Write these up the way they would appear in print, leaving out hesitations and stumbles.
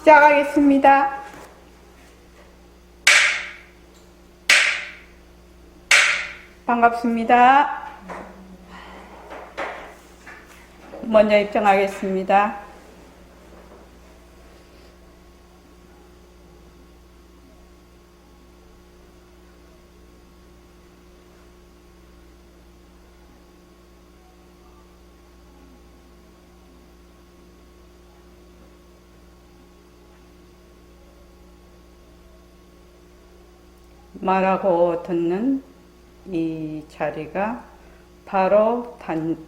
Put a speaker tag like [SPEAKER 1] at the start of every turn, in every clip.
[SPEAKER 1] 시작하겠습니다. 반갑습니다. 먼저 입장하겠습니다. 말하고 듣는 이 자리가 바로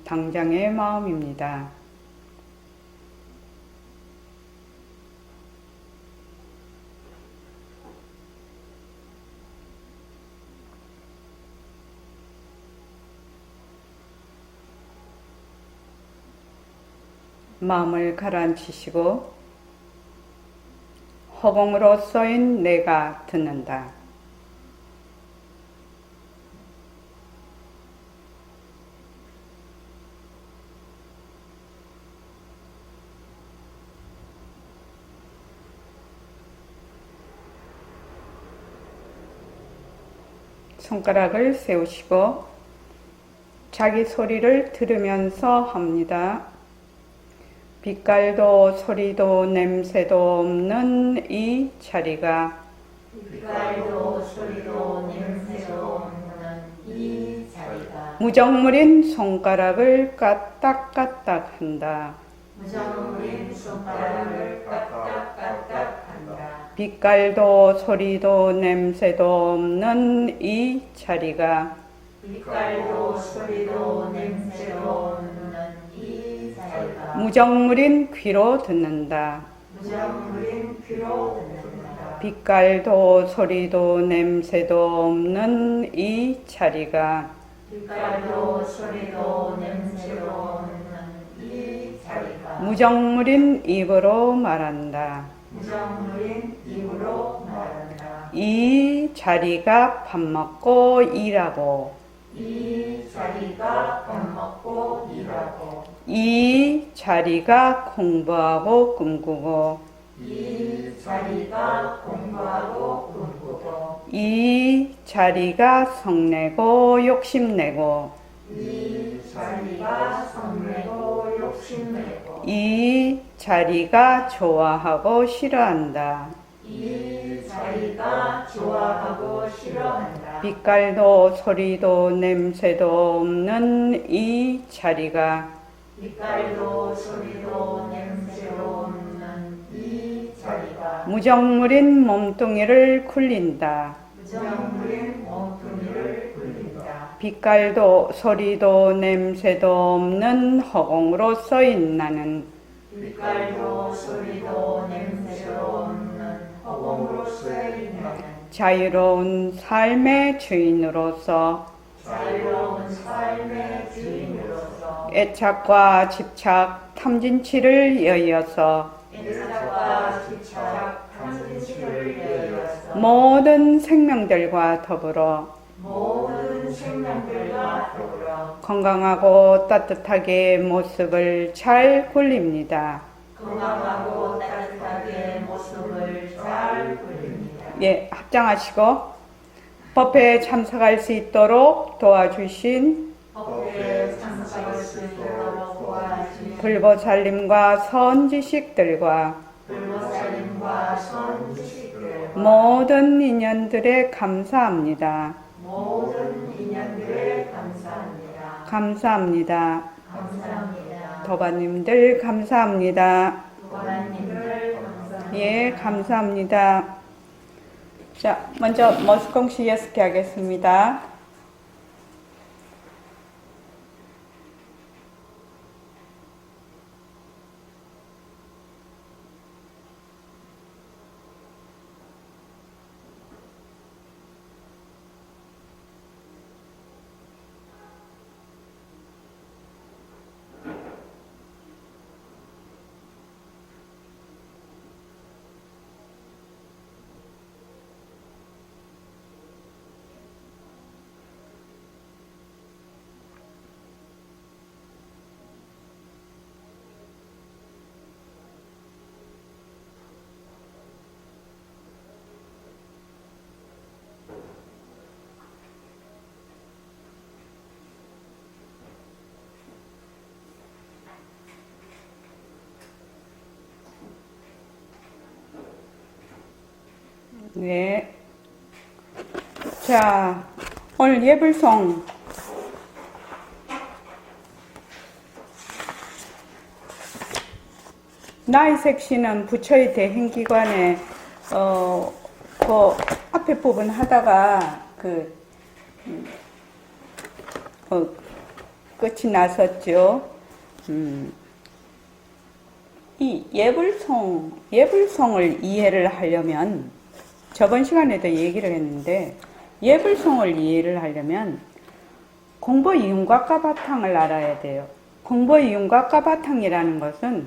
[SPEAKER 1] 당장의 마음입니다. 마음을 가라앉히시고 허공으로 써인 내가 듣는다. 손가락을 세우시고 자기 소리를 들으면서 합니다. 빛깔도 소리도 냄새도 없는 이 자리가
[SPEAKER 2] 빛깔도 소리도 냄새도 없는 이 자리가
[SPEAKER 1] 무정물인 손가락을 까딱까딱 한다.
[SPEAKER 2] 무정물인 손가락을 까딱까딱 한다.
[SPEAKER 1] 빛깔도 소리도 냄새도 없는 이 자리가
[SPEAKER 2] 빛깔도 소리도 냄새도 없는 이 자리가
[SPEAKER 1] 무정물인 귀로 듣는다.
[SPEAKER 2] 무정물인 귀로 듣는다.
[SPEAKER 1] 빛깔도 소리도 냄새도 없는 이 자리가
[SPEAKER 2] 빛깔도 소리도 냄새도 없는 이 자리가
[SPEAKER 1] 무정물인 입으로 말한다.
[SPEAKER 2] 무정물인 입으로 말한다.
[SPEAKER 1] 이 자리가 밥 먹고 일하고
[SPEAKER 2] 이 자리가 밥 먹고 일하고
[SPEAKER 1] 이 자리가 공부하고 꿈꾸고
[SPEAKER 2] 이 자리가 공부하고 꿈꾸고
[SPEAKER 1] 이 자리가 성내고 욕심내고
[SPEAKER 2] 이 자리가 성내고 욕심내고
[SPEAKER 1] 이 자리가 좋아하고 싫어한다.
[SPEAKER 2] 이 자리가 좋아하고 싫어한다.
[SPEAKER 1] 빛깔도 소리도 냄새도 없는 이 자리가
[SPEAKER 2] 빛깔도 소리도 냄새도 없는 이 자리가
[SPEAKER 1] 무정물인 몸뚱이를 굴린다.
[SPEAKER 2] 무정물인 몸뚱이를 굴린다.
[SPEAKER 1] 빛깔도 소리도 냄새도 없는 허공으로 써인 나는
[SPEAKER 2] 빛깔도 소리도 냄새도 없는 허공으로 쓰여있는
[SPEAKER 1] 자유로운 삶의 주인으로서
[SPEAKER 2] 자유로운 삶의 주인으로서
[SPEAKER 1] 애착과 집착, 탐진치를 여의어서
[SPEAKER 2] 애착과 집착, 탐진치를 위하여서
[SPEAKER 1] 모든 생명들과 더불어
[SPEAKER 2] 모든 생명들과 더불어
[SPEAKER 1] 건강하고 따뜻하게 모습을 잘 굴립니다.
[SPEAKER 2] 건강하고 따뜻하게 모습을 잘 굴립니다.
[SPEAKER 1] 예, 합장하시고 법회에 참석할 수 있도록 도와주신
[SPEAKER 2] 법회에 참석할 수 있도록 도와주신
[SPEAKER 1] 불보살님과 선지식들과
[SPEAKER 2] 불보살님과 선지식들
[SPEAKER 1] 모든 인연들에 감사합니다.
[SPEAKER 2] 모든 인연들에 감사합니다.
[SPEAKER 1] 감사합니다.
[SPEAKER 2] 감사합니다.
[SPEAKER 1] 도바님들 감사합니다.
[SPEAKER 2] 도반님을 감사합니다.
[SPEAKER 1] 예, 감사합니다. 자, 먼저 머스콩시 6개 하겠습니다. 네. 자, 오늘 예불송 나이색 씨는 부처의 대행기관에 그 앞에 부분 하다가 끝이 났었죠. 이 예불송을 이해를 하려면, 저번 시간에도 얘기를 했는데, 예불송을 이해를 하려면 공보 이윤과 까바탕을 알아야 돼요. 공보 이윤과 까바탕이라는 것은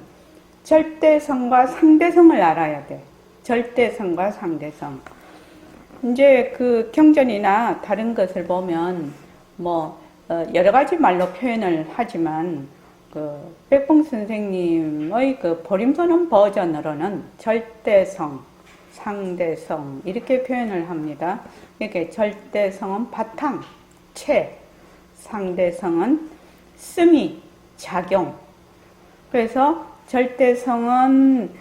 [SPEAKER 1] 절대성과 상대성을 알아야 돼. 절대성과 상대성. 이제 그 경전이나 다른 것을 보면 여러 가지 말로 표현을 하지만 백봉 선생님의 보림선언 버전으로는 절대성, 상대성 이렇게 표현을 합니다. 이렇게 절대성은 바탕, 체, 상대성은 쓰미, 작용. 그래서 절대성은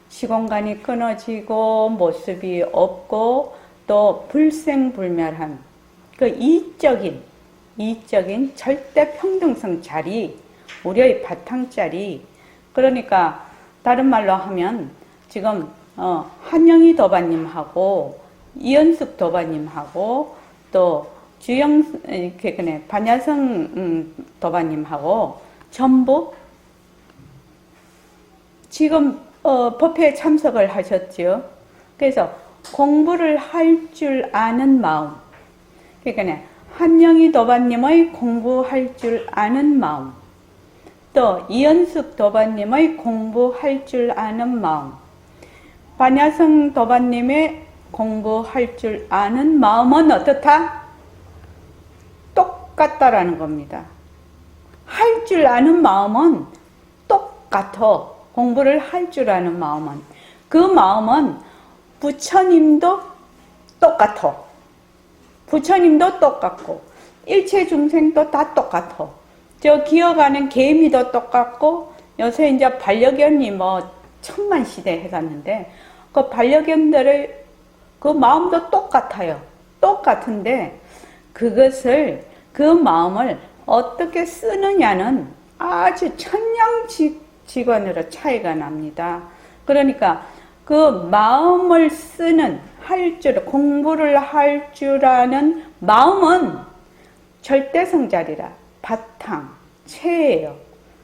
[SPEAKER 1] 시공간이 끊어지고 모습이 없고 또 불생불멸한 이적인 절대평등성 자리, 우리의 바탕자리. 그러니까 다른 말로 하면 지금 한영희 도바님하고 이연숙 도바님하고 또 반야성 도바님하고 전부 지금 법회에 참석을 하셨죠. 그래서 공부를 할 줄 아는 마음, 그러니까 한영희 도바님의 공부할 줄 아는 마음, 또 이연숙 도바님의 공부할 줄 아는 마음, 반야성 도바님의 공부할 줄 아는 마음은 어떻다? 똑같다라는 겁니다. 할 줄 아는 마음은 똑같아. 공부를 할 줄 아는 마음은. 그 마음은 부처님도 똑같아. 부처님도 똑같고 일체 중생도 다 똑같아. 저 기어가는 개미도 똑같고, 요새 이제 반려견이 천만 시대 해갔는데 그 반려견들의 그 마음도 똑같아요. 똑같은데 그 마음을 어떻게 쓰느냐는 아주 천냥직원으로 차이가 납니다. 그러니까 그 마음을 쓰는, 공부를 할 줄 아는 마음은 절대성자리라, 바탕, 체예요.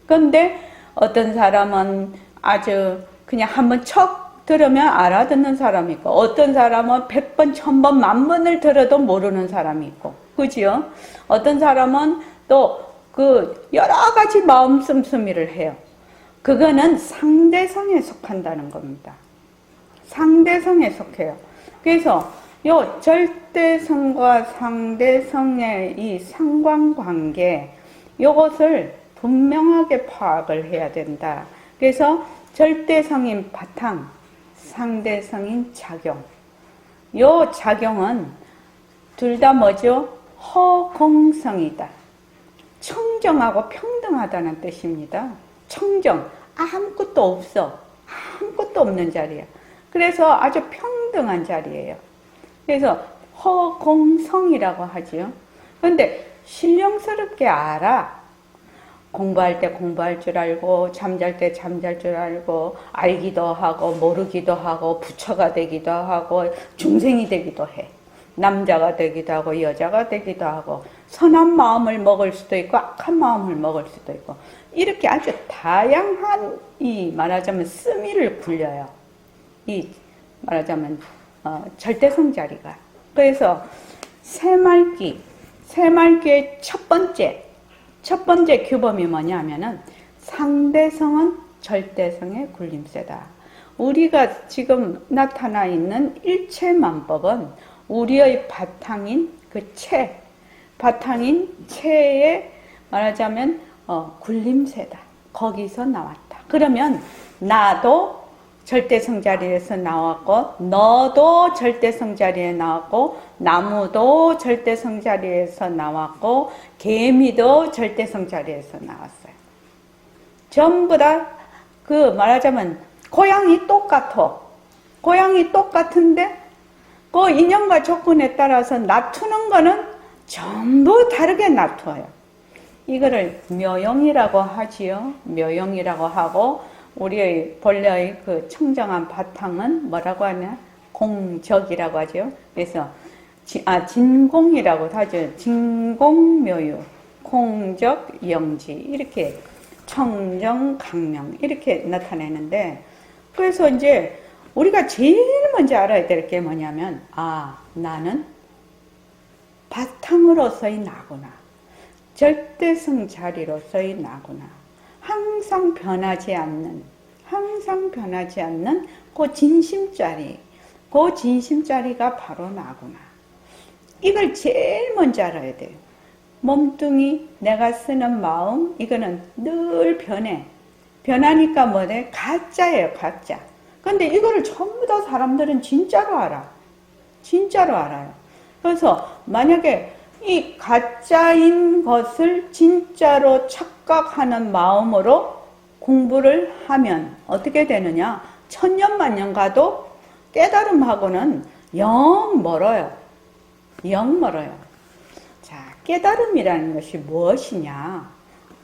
[SPEAKER 1] 그런데 어떤 사람은 아주 그냥 한번 척 들으면 알아듣는 사람이 있고, 어떤 사람은 100번, 1000번, 10,000번을 들어도 모르는 사람이 있고, 그지요? 어떤 사람은 또 여러 가지 마음 씀씀이를 해요. 그거는 상대성에 속한다는 겁니다. 상대성에 속해요. 그래서 요 절대성과 상대성의 이 상관관계, 요것을 분명하게 파악을 해야 된다. 그래서 절대성인 바탕, 상대성인 작용. 요 작용은 둘 다 뭐죠? 허공성이다. 청정하고 평등하다는 뜻입니다. 청정, 아무것도 없어. 아무것도 없는 자리야. 그래서 아주 평등한 자리예요. 그래서 허공성이라고 하지요. 그런데 신령스럽게 알아. 공부할 때 공부할 줄 알고, 잠잘 때 잠잘 줄 알고, 알기도 하고, 모르기도 하고, 부처가 되기도 하고, 중생이 되기도 해. 남자가 되기도 하고, 여자가 되기도 하고, 선한 마음을 먹을 수도 있고, 악한 마음을 먹을 수도 있고, 이렇게 아주 다양한 말하자면 쓰미를 굴려요. 말하자면 절대성 자리가. 그래서 새말기의 첫 번째 규범이 뭐냐면은 상대성은 절대성의 굴림세다. 우리가 지금 나타나 있는 일체만법은 우리의 바탕인 바탕인 체의 말하자면 굴림세다. 거기서 나왔다. 그러면 나도 절대성 자리에서 나왔고, 너도 절대성 자리에 나왔고, 나무도 절대성 자리에서 나왔고, 개미도 절대성 자리에서 나왔어요. 전부 다 말하자면 고양이 똑같아. 고양이 똑같은데 그 인연과 조건에 따라서 놔두는 거는 전부 다르게 놔둬요. 이거를 묘용이라고 하지요. 묘용이라고 하고, 우리의 본래의 그 청정한 바탕은 뭐라고 하냐? 공적이라고 하죠. 그래서 진공이라고 하죠. 진공묘유, 공적, 영지 이렇게 청정, 강명 이렇게 나타내는데, 그래서 이제 우리가 제일 먼저 알아야 될 게 뭐냐면, 나는 바탕으로서의 나구나. 절대성 자리로서의 나구나. 항상 변하지 않는 그 진심자리가 바로 나구나. 이걸 제일 먼저 알아야 돼요. 몸뚱이, 내가 쓰는 마음, 이거는 늘 변해. 변하니까 뭐래? 가짜예요, 가짜. 근데 이거를 전부 다 사람들은 진짜로 알아. 진짜로 알아요. 그래서 만약에 이 가짜인 것을 진짜로 착각하는 마음으로 공부를 하면 어떻게 되느냐? 천년만년 가도 깨달음하고는 영 멀어요. 영 멀어요. 자, 깨달음이라는 것이 무엇이냐?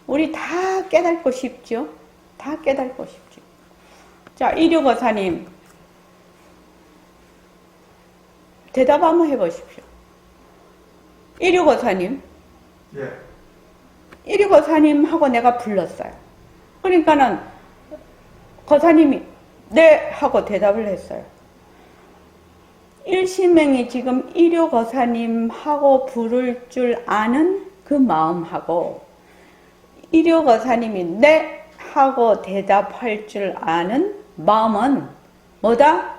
[SPEAKER 1] 우리 다 깨닫고 싶죠? 다 깨닫고 싶죠. 자, 이류거사님 대답 한번 해보십시오. 이류거사님.
[SPEAKER 3] 예.
[SPEAKER 1] 이류거사님하고 내가 불렀어요. 그러니까는 거사님이 네 하고 대답을 했어요. 일심행이 지금 이류거사님하고 부를 줄 아는 그 마음하고, 이류거사님이 네 하고 대답할 줄 아는 마음은 뭐다?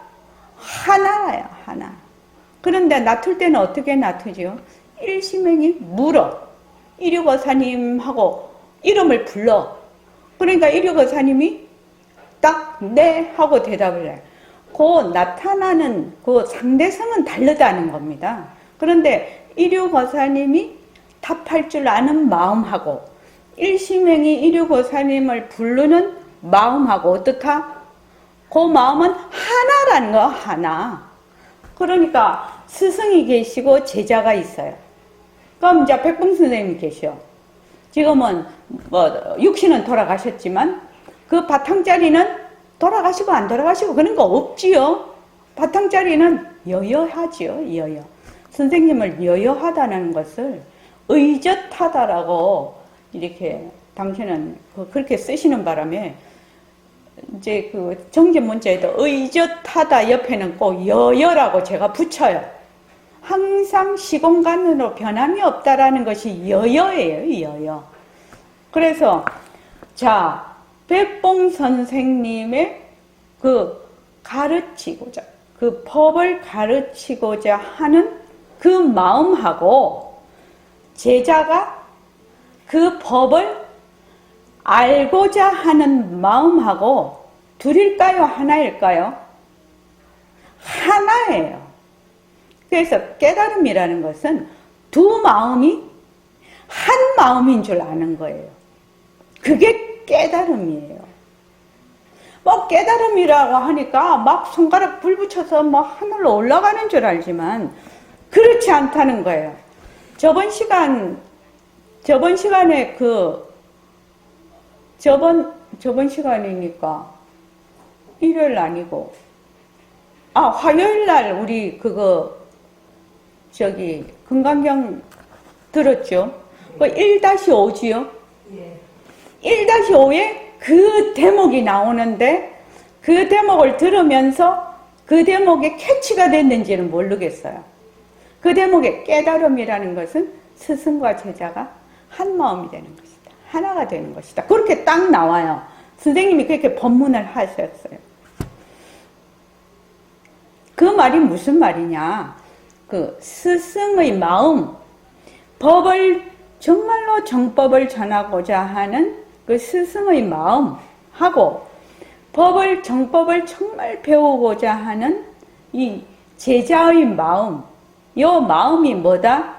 [SPEAKER 1] 하나예요, 하나. 그런데 놔둘 때는 어떻게 놔두죠? 일심행이 물어. 이류거사님하고 이름을 불러. 그러니까 이류거사님이 딱 네 하고 대답을 해요. 그 나타나는 그 상대성은 다르다는 겁니다. 그런데 이류거사님이 답할 줄 아는 마음하고 일심행이 이류거사님을 부르는 마음하고 어떻다? 그 마음은 하나라는 거, 하나. 그러니까 스승이 계시고 제자가 있어요. 그럼 이제 백봉 선생님이 계셔. 지금은 육신은 돌아가셨지만 그 바탕자리는 돌아가시고 안 돌아가시고 그런 거 없지요. 바탕자리는 여여하지요. 여여. 선생님을 여여하다는 것을 의젓하다라고 이렇게 당신은 그렇게 쓰시는 바람에 이제 그 정제 문자에도 의젓하다 옆에는 꼭 여여라고 제가 붙여요. 항상 시공간으로 변함이 없다라는 것이 여여예요, 여여. 그래서 자, 백봉 선생님의 그 가르치고자, 그 법을 가르치고자 하는 그 마음하고 제자가 그 법을 알고자 하는 마음하고 둘일까요? 하나일까요? 하나예요. 그래서 깨달음이라는 것은 두 마음이 한 마음인 줄 아는 거예요. 그게 깨달음이에요. 뭐 깨달음이라고 하니까 막 손가락 불 붙여서 뭐 하늘로 올라가는 줄 알지만 그렇지 않다는 거예요. 저번 시간에 저번 시간이니까 일요일 아니고 화요일 날 우리 금강경 들었죠? 그 1-5지요?
[SPEAKER 2] 예.
[SPEAKER 1] 1-5에 그 대목이 나오는데 그 대목을 들으면서 그 대목에 캐치가 됐는지는 모르겠어요. 그 대목의 깨달음이라는 것은 스승과 제자가 한 마음이 되는 것이다. 하나가 되는 것이다. 그렇게 딱 나와요. 선생님이 그렇게 법문을 하셨어요. 그 말이 무슨 말이냐? 그 스승의 마음, 정말로 정법을 전하고자 하는 그 스승의 마음하고 정법을 정말 배우고자 하는 이 제자의 마음, 요 마음이 뭐다?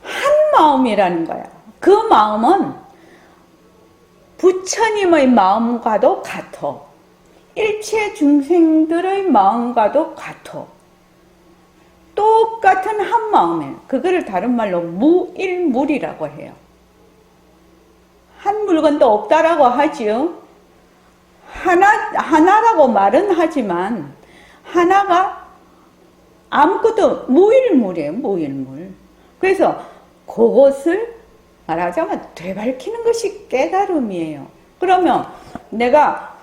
[SPEAKER 1] 한 마음이라는 거야. 그 마음은 부처님의 마음과도 같아. 일체 중생들의 마음과도 같아. 똑같은 한 마음에 그거를 다른 말로 무일물이라고 해요. 한 물건도 없다라고 하지요. 하나라고 말은 하지만 하나가 아무것도 무일물이에요. 무일물. 그래서 그것을 말하자면 되밟히는 것이 깨달음이에요. 그러면 내가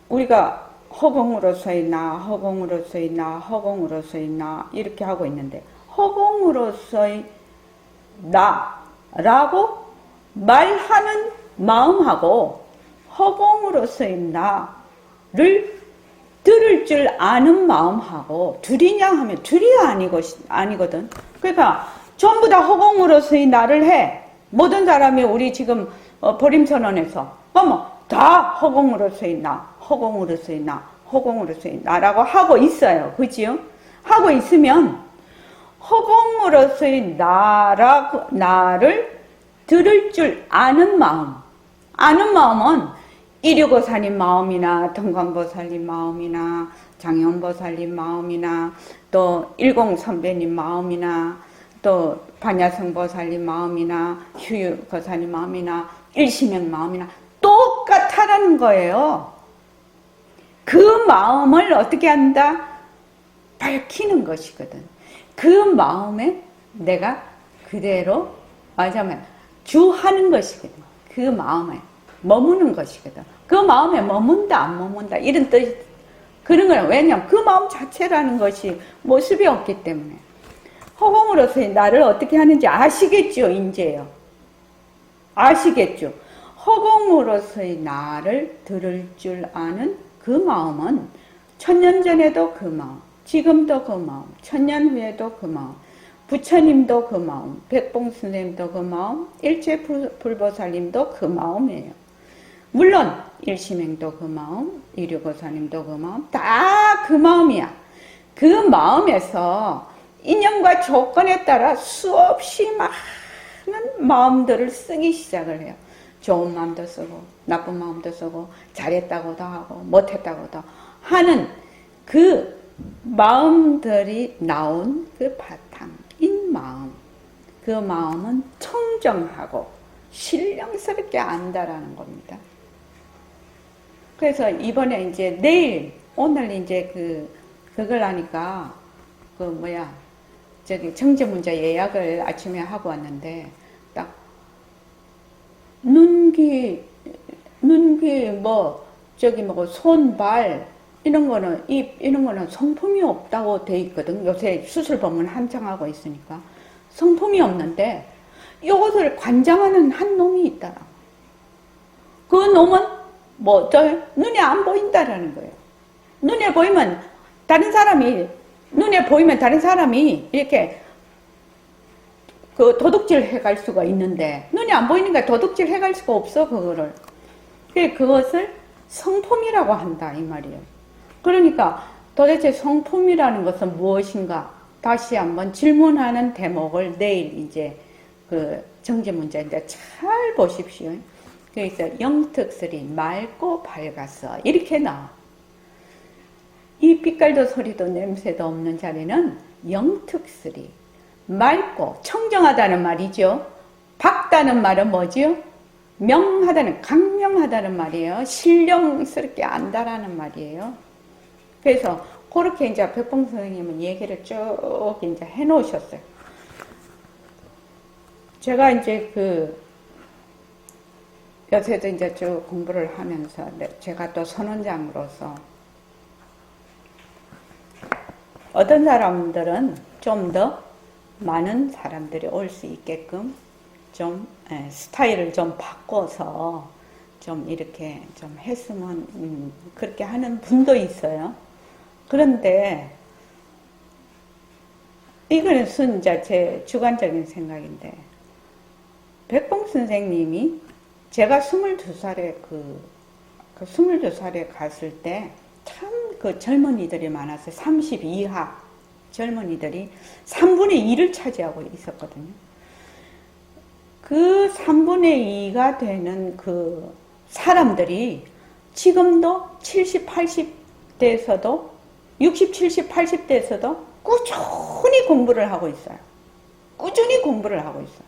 [SPEAKER 1] 우리가 허공으로서의 나, 허공으로서의 나, 허공으로서의 나 이렇게 하고 있는데 허공으로서의 나라고 말하는 마음하고 허공으로서의 나를 들을 줄 아는 마음하고 둘이냐 하면 둘이 아니거든. 그러니까 전부 다 허공으로서의 나를 해. 모든 사람이 우리 지금 보림선언에서 다 허공으로서의 나, 허공으로서의 나, 허공으로서의 나라고 하고 있어요. 그지요? 하고 있으면 허공으로서의 나를 들을 줄 아는 마음은 이류고사님 마음이나 등광보살님 마음이나 장현보살님 마음이나 또 일공선배님 마음이나 또 반야성보살님 마음이나 휴유고사님 마음이나 일심행 마음이나 똑같다라는 거예요. 그 마음을 어떻게 한다? 밝히는 것이거든. 그 마음에 내가 그대로 말하자면 주하는 것이거든. 그 마음에 머무는 것이거든. 그 마음에 머문다 안 머문다 이런 뜻. 그런 거는 왜냐하면 그 마음 자체라는 것이 모습이 없기 때문에. 허공으로서의 나를 어떻게 하는지 아시겠죠? 이제요. 아시겠죠? 허공으로서의 나를 들을 줄 아는 그 마음은 천년 전에도 그 마음, 지금도 그 마음, 천년 후에도 그 마음, 부처님도 그 마음, 백봉스님도 그 마음, 일체불보살님도 그 마음이에요. 물론 일심행도 그 마음, 이류고사님도 그 마음, 다 그 마음이야. 그 마음에서 인연과 조건에 따라 수없이 많은 마음들을 쓰기 시작을 해요. 좋은 마음도 쓰고 나쁜 마음도 쓰고 잘했다고도 하고 못했다고도 하는 그 마음들이 나온 그 바탕인 마음. 그 마음은 청정하고 신령스럽게 안다라는 겁니다. 그래서 이번에 이제 오늘 이제 그걸 하니까 정제문자 예약을 아침에 하고 왔는데 딱 눈귀 손, 발 이런 거는 입 이런 거는 성품이 없다고 돼 있거든. 요새 수술 법문 한창 하고 있으니까 성품이 없는데 이것을 관장하는 한 놈이 있더라. 그 놈은 눈에 안 보인다라는 거예요. 눈에 보이면 다른 사람이 이렇게 도둑질 해갈 수가 있는데 눈이 안 보이니까 도둑질 해갈 수가 없어. 그것을 성품이라고 한다 이 말이에요. 그러니까 도대체 성품이라는 것은 무엇인가? 다시 한번 질문하는 대목을 내일 이제 정제문자인데 잘 보십시오. 그래서 영특설이 맑고 밝았어 이렇게 나와. 이 빛깔도 소리도 냄새도 없는 자리는 영특설이 맑고 청정하다는 말이죠. 밝다는 말은 뭐지요? 명하다는, 강명하다는 말이에요. 신령스럽게 안다라는 말이에요. 그래서 그렇게 이제 백봉 선생님은 얘기를 쭉 이제 해 놓으셨어요. 제가 이제 요새도 이제 쭉 공부를 하면서 제가 또 선원장으로서 어떤 사람들은 좀 더 많은 사람들이 올 수 있게끔 좀 스타일을 좀 바꿔서 좀 이렇게 좀 했으면 그렇게 하는 분도 있어요. 그런데 이거는 순자 제 주관적인 생각인데 백봉 선생님이 제가 22살에 22살에 갔을 때 참 젊은이들이 많았어요. 30 이하 젊은이들이 3분의 2를 차지하고 있었거든요. 그 3분의 2가 되는 그 사람들이 지금도 70, 80대에서도 60, 70, 80대에서도 꾸준히 공부를 하고 있어요. 꾸준히 공부를 하고 있어요.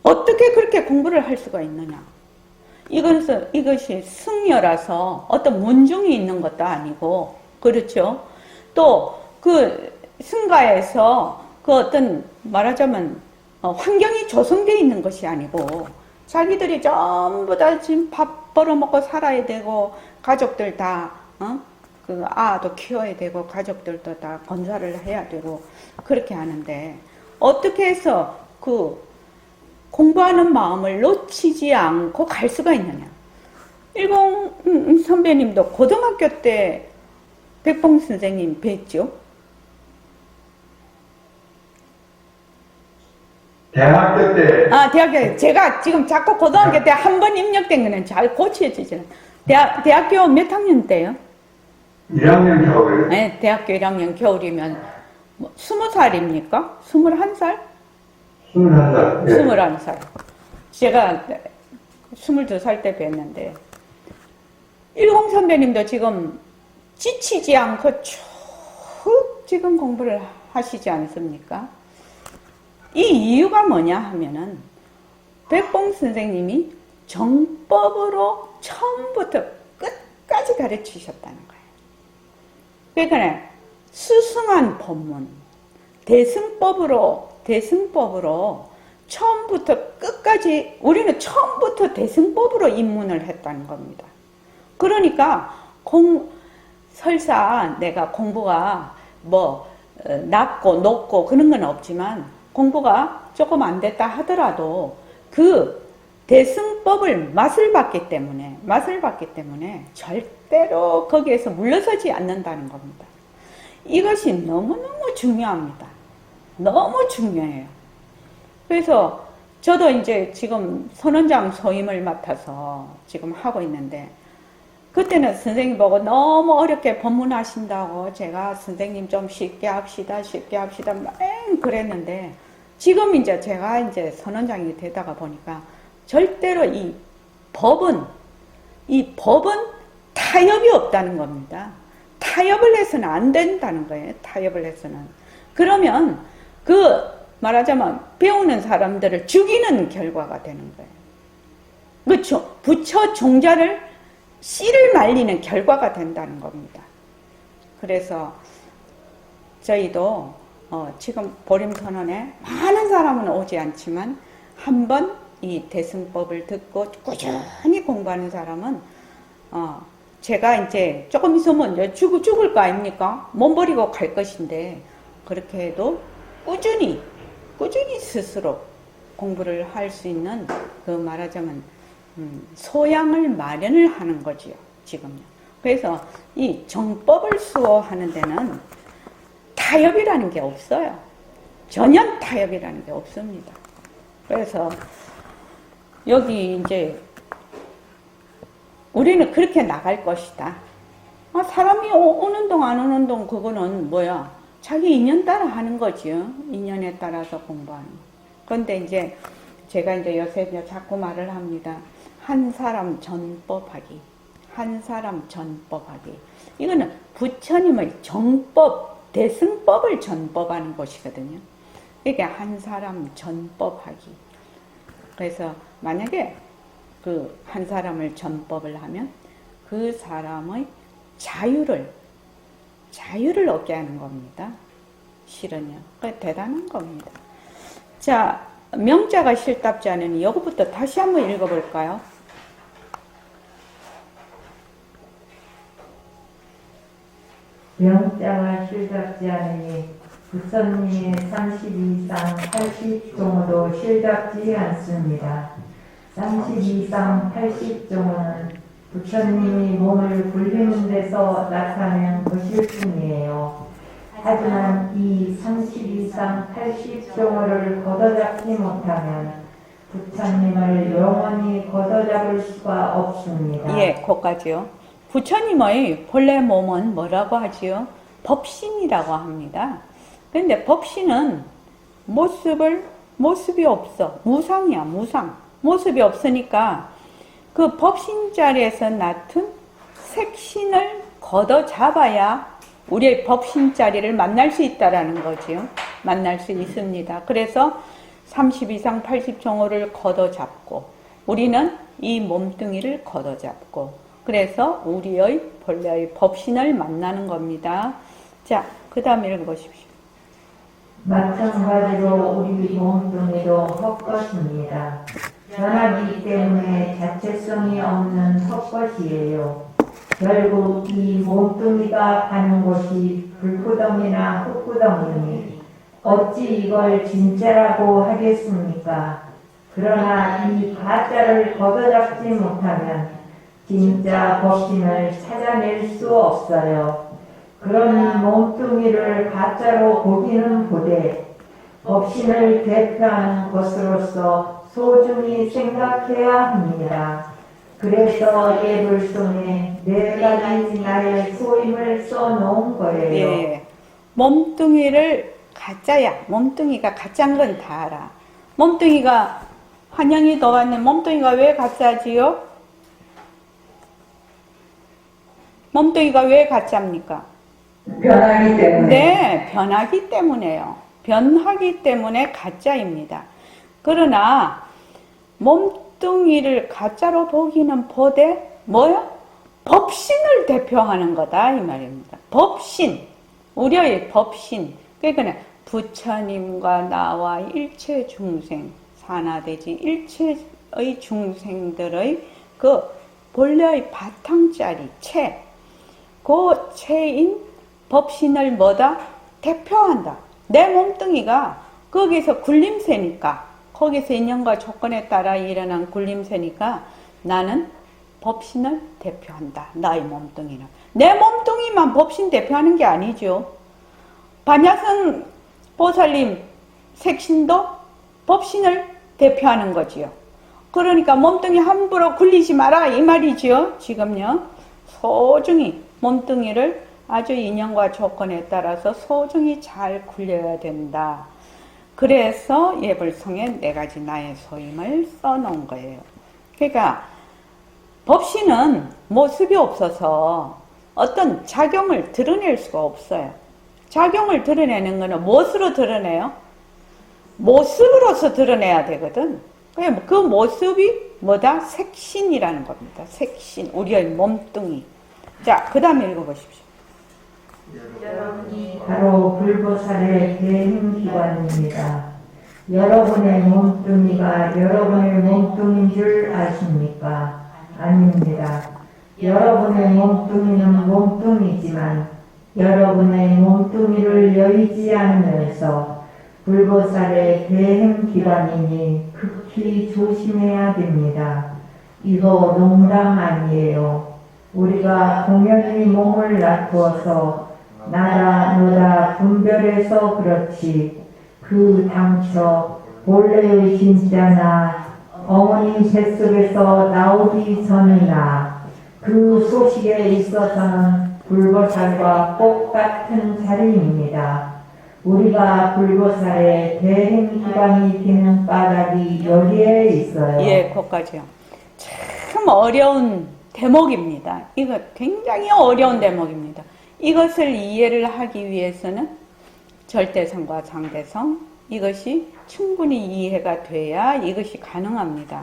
[SPEAKER 1] 어떻게 그렇게 공부를 할 수가 있느냐? 이것이 승려라서 어떤 문중이 있는 것도 아니고, 그렇죠? 또 그 승가에서 그 어떤 말하자면 환경이 조성되어 있는 것이 아니고, 자기들이 전부 다 지금 밥 벌어먹고 살아야 되고, 가족들 다 그 아도 키워야 되고, 가족들도 다 건사를 해야 되고, 그렇게 하는데 어떻게 해서 그 공부하는 마음을 놓치지 않고 갈 수가 있느냐? 일공 선배님도 고등학교 때 백봉 선생님 뵀죠?
[SPEAKER 3] 대학교 때.
[SPEAKER 1] 대학교. 제가 지금 자꾸 고등학교 때 한 번 입력된 거는 잘 고쳐지지는. 대학교 몇 학년 때요?
[SPEAKER 3] 1학년 겨울.
[SPEAKER 1] 네, 대학교 1학년 겨울이면 20살입니까? 21살?
[SPEAKER 3] 21살. 예.
[SPEAKER 1] 21살. 제가 22살 때 뵀는데, 일공 선배님도 지금 지치지 않고 쭉 지금 공부를 하시지 않습니까? 이 이유가 뭐냐 하면은, 백봉 선생님이 정법으로 처음부터 끝까지 가르치셨다는 거예요. 그러니까 수승한 법문, 대승법으로 처음부터 끝까지, 우리는 처음부터 대승법으로 입문을 했다는 겁니다. 그러니까 설사 내가 공부가 낮고 높고 그런 건 없지만, 공부가 조금 안 됐다 하더라도 그 대승법을 맛을 봤기 때문에 절대로 거기에서 물러서지 않는다는 겁니다. 이것이 너무너무 중요합니다. 너무 중요해요. 그래서 저도 이제 지금 선원장 소임을 맡아서 지금 하고 있는데, 그때는 선생님 보고 너무 어렵게 법문하신다고 제가 선생님 좀 쉽게 합시다 맹 그랬는데, 지금 이제 제가 이제 선원장이 되다가 보니까 절대로 이 법은 타협이 없다는 겁니다. 타협을 해서는 안 된다는 거예요. 타협을 해서는. 그러면 말하자면 배우는 사람들을 죽이는 결과가 되는 거예요. 그렇죠? 부처 종자를 씨를 말리는 결과가 된다는 겁니다. 그래서 저희도 지금 보림선언에 많은 사람은 오지 않지만, 한번 이 대승법을 듣고 꾸준히 공부하는 사람은 제가 이제 조금 있으면 이제 죽을 거 아닙니까? 몸 버리고 갈 것인데, 그렇게 해도 꾸준히 스스로 공부를 할 수 있는, 말하자면 소양을 마련을 하는 거지요, 지금요. 그래서 이 정법을 수호하는 데는 타협이라는 게 없어요. 전혀 타협이라는 게 없습니다. 그래서 여기 이제 우리는 그렇게 나갈 것이다. 사람이 오는 동 안 오는 동 그거는 뭐야? 자기 인연 따라 하는 거지요. 인연에 따라서 공부하는 거. 그런데 이제 제가 이제 요새 자꾸 말을 합니다. 한 사람 전법하기. 이거는 부처님의 정법, 대승법을 전법하는 것이거든요. 그러니까 한 사람 전법하기. 그래서 만약에 그 한 사람을 전법을 하면 그 사람의 자유를 얻게 하는 겁니다. 실은요. 대단한 겁니다. 자, 명자가 실답지 않으니 이거부터 다시 한번 읽어볼까요?
[SPEAKER 4] 명자가 실답지 않으니 부처님의 32상 80종으로 실답지 않습니다. 32상 80종은 부처님이 몸을 굴리는 데서 나타낸 것일 뿐이에요. 하지만 이 32상 80종을 걷어잡지 못하면 부처님을 영원히 걷어잡을 수가 없습니다.
[SPEAKER 1] 예, 거기까지요. 부처님의 본래 몸은 뭐라고 하지요? 법신이라고 합니다. 그런데 법신은 모습이 없어. 무상이야, 무상. 모습이 없으니까 그 법신자리에서 낳은 색신을 걷어 잡아야 우리의 법신자리를 만날 수 있다라는 거지요. 만날 수 있습니다. 그래서 30 이상 80종호를 걷어 잡고 우리는 이 몸뚱이를 걷어 잡고 그래서 우리의 본래의 법신을 만나는 겁니다. 자, 그 다음 읽어보십시오.
[SPEAKER 4] 마찬가지로 우리 몸뚱이도 헛것입니다. 변하기 때문에 자체성이 없는 헛것이에요. 결국 이 몸뚱이가 가는 곳이 불구덩이나 흙구덩이니 어찌 이걸 진짜라고 하겠습니까? 그러나 이 가짜를 걷어잡지 못하면 진짜 법신을 찾아낼 수 없어요. 그러니 몸뚱이를 가짜로 보기는 보되 법신을 대표하는 것으로서 소중히 생각해야 합니다. 그래서 예불송에 4가지 나의 소임을 써놓은 거예요.
[SPEAKER 1] 예. 몸뚱이를 가짜야. 몸뚱이가 가짜인 건 다 알아. 몸뚱이가 환영이 더웠네. 몸뚱이가 왜 가짜지요? 몸뚱이가 왜 가짜입니까?
[SPEAKER 4] 변하기 때문에.
[SPEAKER 1] 네, 변하기 때문에요. 변하기 때문에 가짜입니다. 그러나 몸뚱이를 가짜로 보기는 보되 뭐요? 법신을 대표하는 거다 이 말입니다. 법신, 우리의 법신. 그러니까 부처님과 나와 일체 중생, 산하대지 일체의 중생들의 그 본래의 바탕짜리 체, 그 체인 법신을 뭐다? 대표한다. 내 몸뚱이가 거기서 굴림새니까, 거기서 인연과 조건에 따라 일어난 굴림새니까 나는 법신을 대표한다. 나의 몸뚱이는. 내 몸뚱이만 법신 대표하는 게 아니죠. 반야선 보살님 색신도 법신을 대표하는 거지요. 그러니까 몸뚱이 함부로 굴리지 마라 이 말이지요. 지금요. 소중히 몸뚱이를 아주 인연과 조건에 따라서 소중히 잘 굴려야 된다. 그래서 예불성에 4가지 나의 소임을 써놓은 거예요. 그러니까 법신은 모습이 없어서 어떤 작용을 드러낼 수가 없어요. 작용을 드러내는 것은 무엇으로 드러내요? 모습으로서 드러내야 되거든. 그 모습이 뭐다? 색신이라는 겁니다. 색신, 우리의 몸뚱이. 자, 그 다음에 읽어보십시오.
[SPEAKER 4] 바로 불보살의 대행기관입니다. 여러분의 몸뚱이가 여러분의 몸뚱인 줄 아십니까? 아닙니다. 여러분의 몸뚱이는 몸뚱이지만 여러분의 몸뚱이를 여의지 않으면서 불보살의 대행기관이니 극히 조심해야 됩니다. 이거 농담 아니에요. 우리가 공연히 몸을 놔두어서 나라 너라 분별해서 그렇지 그 당초 본래의 진짜나 어머니 뱃속에서 나오기 전이나 그 소식에 있어서는 불보살과 똑같은 자리입니다. 우리가 불보살의 대행기관이 되는 까닭이 여기에 있어요.
[SPEAKER 1] 예, 거기까지요. 참 어려운 대목입니다. 이거 굉장히 어려운 대목입니다. 이것을 이해를 하기 위해서는 절대성과 상대성 이것이 충분히 이해가 돼야 이것이 가능합니다.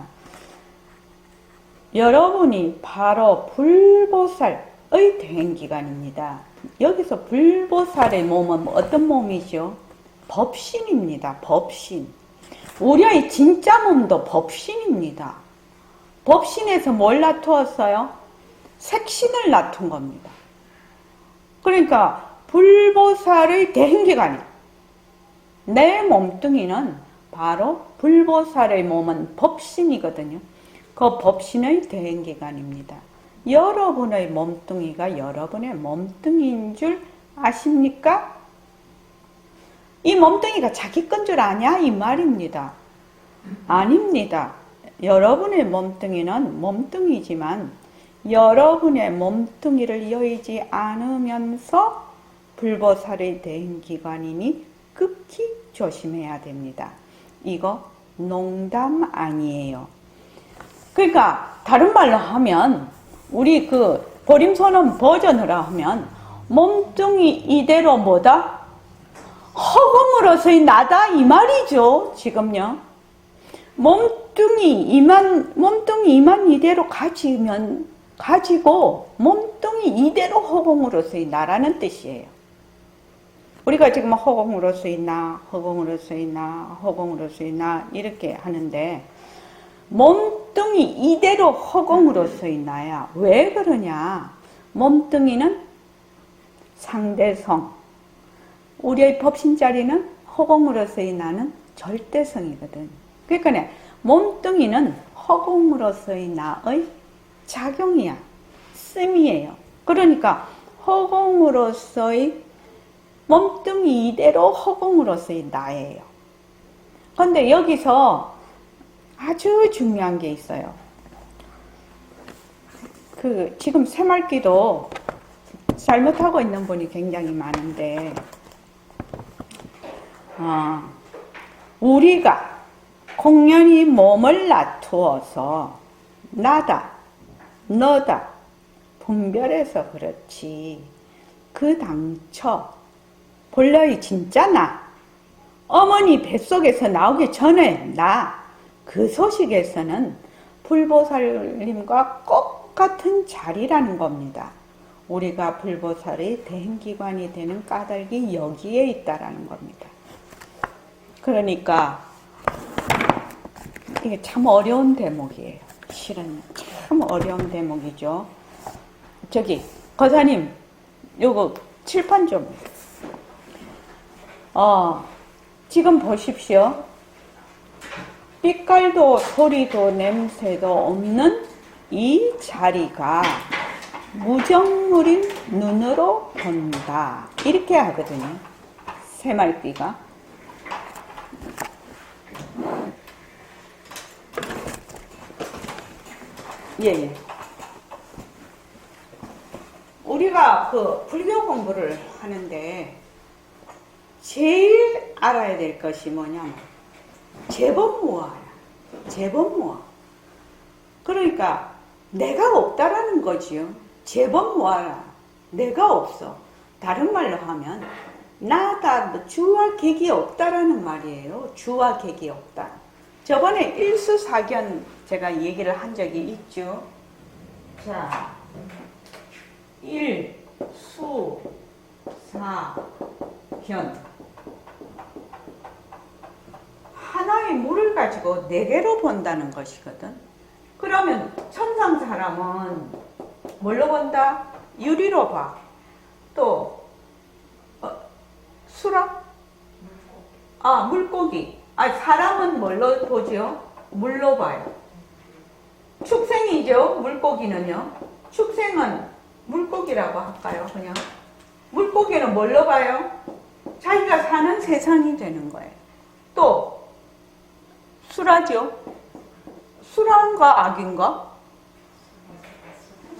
[SPEAKER 1] 여러분이 바로 불보살의 대행기관입니다. 여기서 불보살의 몸은 어떤 몸이죠? 법신입니다. 법신. 우리의 진짜 몸도 법신입니다. 법신에서 뭘 놔두었어요? 색신을 놔둔 겁니다. 그러니까 불보살의 대행기관이야. 내 몸뚱이는 바로 불보살의 몸은 법신이거든요. 그 법신의 대행기관입니다. 여러분의 몸뚱이가 여러분의 몸뚱이인 줄 아십니까? 이 몸뚱이가 자기 건 줄 아냐? 이 말입니다. 아닙니다. 여러분의 몸뚱이는 몸뚱이지만 여러분의 몸뚱이를 여의지 않으면서 불보살의 대행기관이니 극히 조심해야 됩니다. 이거 농담 아니에요. 그러니까 다른 말로 하면 우리 그 보림선언 버전으로 하면 몸뚱이 이대로 뭐다? 허공으로서의 나다 이 말이죠. 지금요. 몸뚱이 이만 이대로 가지고 몸뚱이 이대로 허공으로서의 나라는 뜻이에요. 우리가 지금 허공으로서의 나, 허공으로서의 나, 허공으로서의 나 이렇게 하는데 몸뚱이 이대로 허공으로서의 나야. 왜 그러냐? 몸뚱이는 상대성, 우리의 법신자리는 허공으로서의 나는 절대성이거든. 그러니까 몸뚱이는 허공으로서의 나의 작용이야. 씀이에요. 그러니까 허공으로서의 몸뚱이 이대로 허공으로서의 나예요. 그런데 여기서 아주 중요한 게 있어요. 지금 새말기도 잘못하고 있는 분이 굉장히 많은데, 우리가 공연히 몸을 놔두어서 나다, 너다 분별해서 그렇지, 그 당초 본래의 진짜 나, 어머니 뱃속에서 나오기 전에 나, 그 소식에서는 불보살님과 똑같은 자리라는 겁니다. 우리가 불보살의 대행기관이 되는 까닭이 여기에 있다라는 겁니다. 그러니까 이게 참 어려운 대목이에요. 실은 참 어려운 대목이죠. 저기 거사님, 요거 칠판 좀. 지금 보십시오. 빛깔도 소리도 냄새도 없는 이 자리가 무정물인 눈으로 본다. 이렇게 하거든요. 새말귀가. 예. 우리가 그 불교 공부를 하는데 제일 알아야 될 것이 뭐냐면 제법무아야. 제법무아. 그러니까 내가 없다라는 거지요. 제법무아라. 내가 없어. 다른 말로 하면 나다, 주와 객이 없다라는 말이에요. 주와 객이 없다. 저번에 일수사견 제가 얘기를 한 적이 있죠. 자, 일수사견. 하나의 물을 가지고 네 개로 본다는 것이거든. 그러면 천상 사람은 뭘로 본다? 유리로 봐. 또 수라? 물고기. 사람은 뭘로 보죠? 물로 봐요. 축생이죠. 물고기는요. 축생은 물고기라고 할까요? 그냥 물고기는 뭘로 봐요? 자기가 사는 세상이 되는 거예요. 또 수라죠. 수라인가 악인가?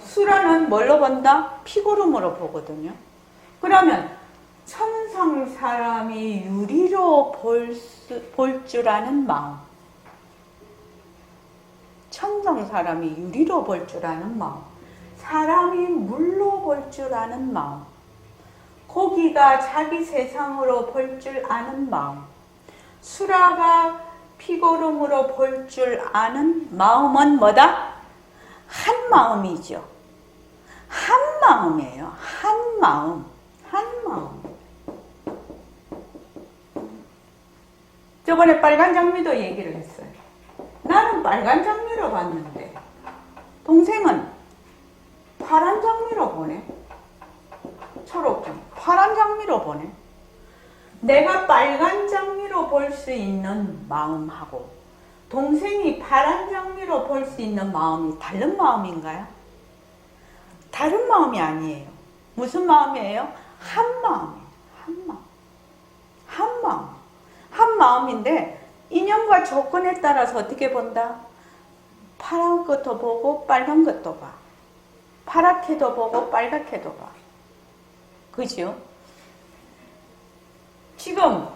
[SPEAKER 1] 수라는 뭘로 본다? 피고름으로 보거든요. 그러면 천상 사람이 유리로 볼 줄 아는 마음. 천상 사람이 유리로 볼 줄 아는 마음. 사람이 물로 볼 줄 아는 마음. 고기가 자기 세상으로 볼 줄 아는 마음. 수라가 피고름으로 볼 줄 아는 마음은 뭐다? 한 마음이죠. 한 마음이에요. 한 마음. 한 마음. 저번에 빨간 장미도 얘기를 했어요. 나는 빨간 장미로 봤는데 동생은 파란 장미로 보네. 초록장. 파란 장미로 보네. 내가 빨간 장미로 볼 수 있는 마음하고 동생이 파란 장미로 볼 수 있는 마음이 다른 마음인가요? 다른 마음이 아니에요. 무슨 마음이에요? 한 마음이에요. 한 마음. 한 마음. 한 마음인데 인연과 조건에 따라서 어떻게 본다? 파란 것도 보고 빨간 것도 봐. 파랗게도 보고 빨갛게도 봐. 그죠? 지금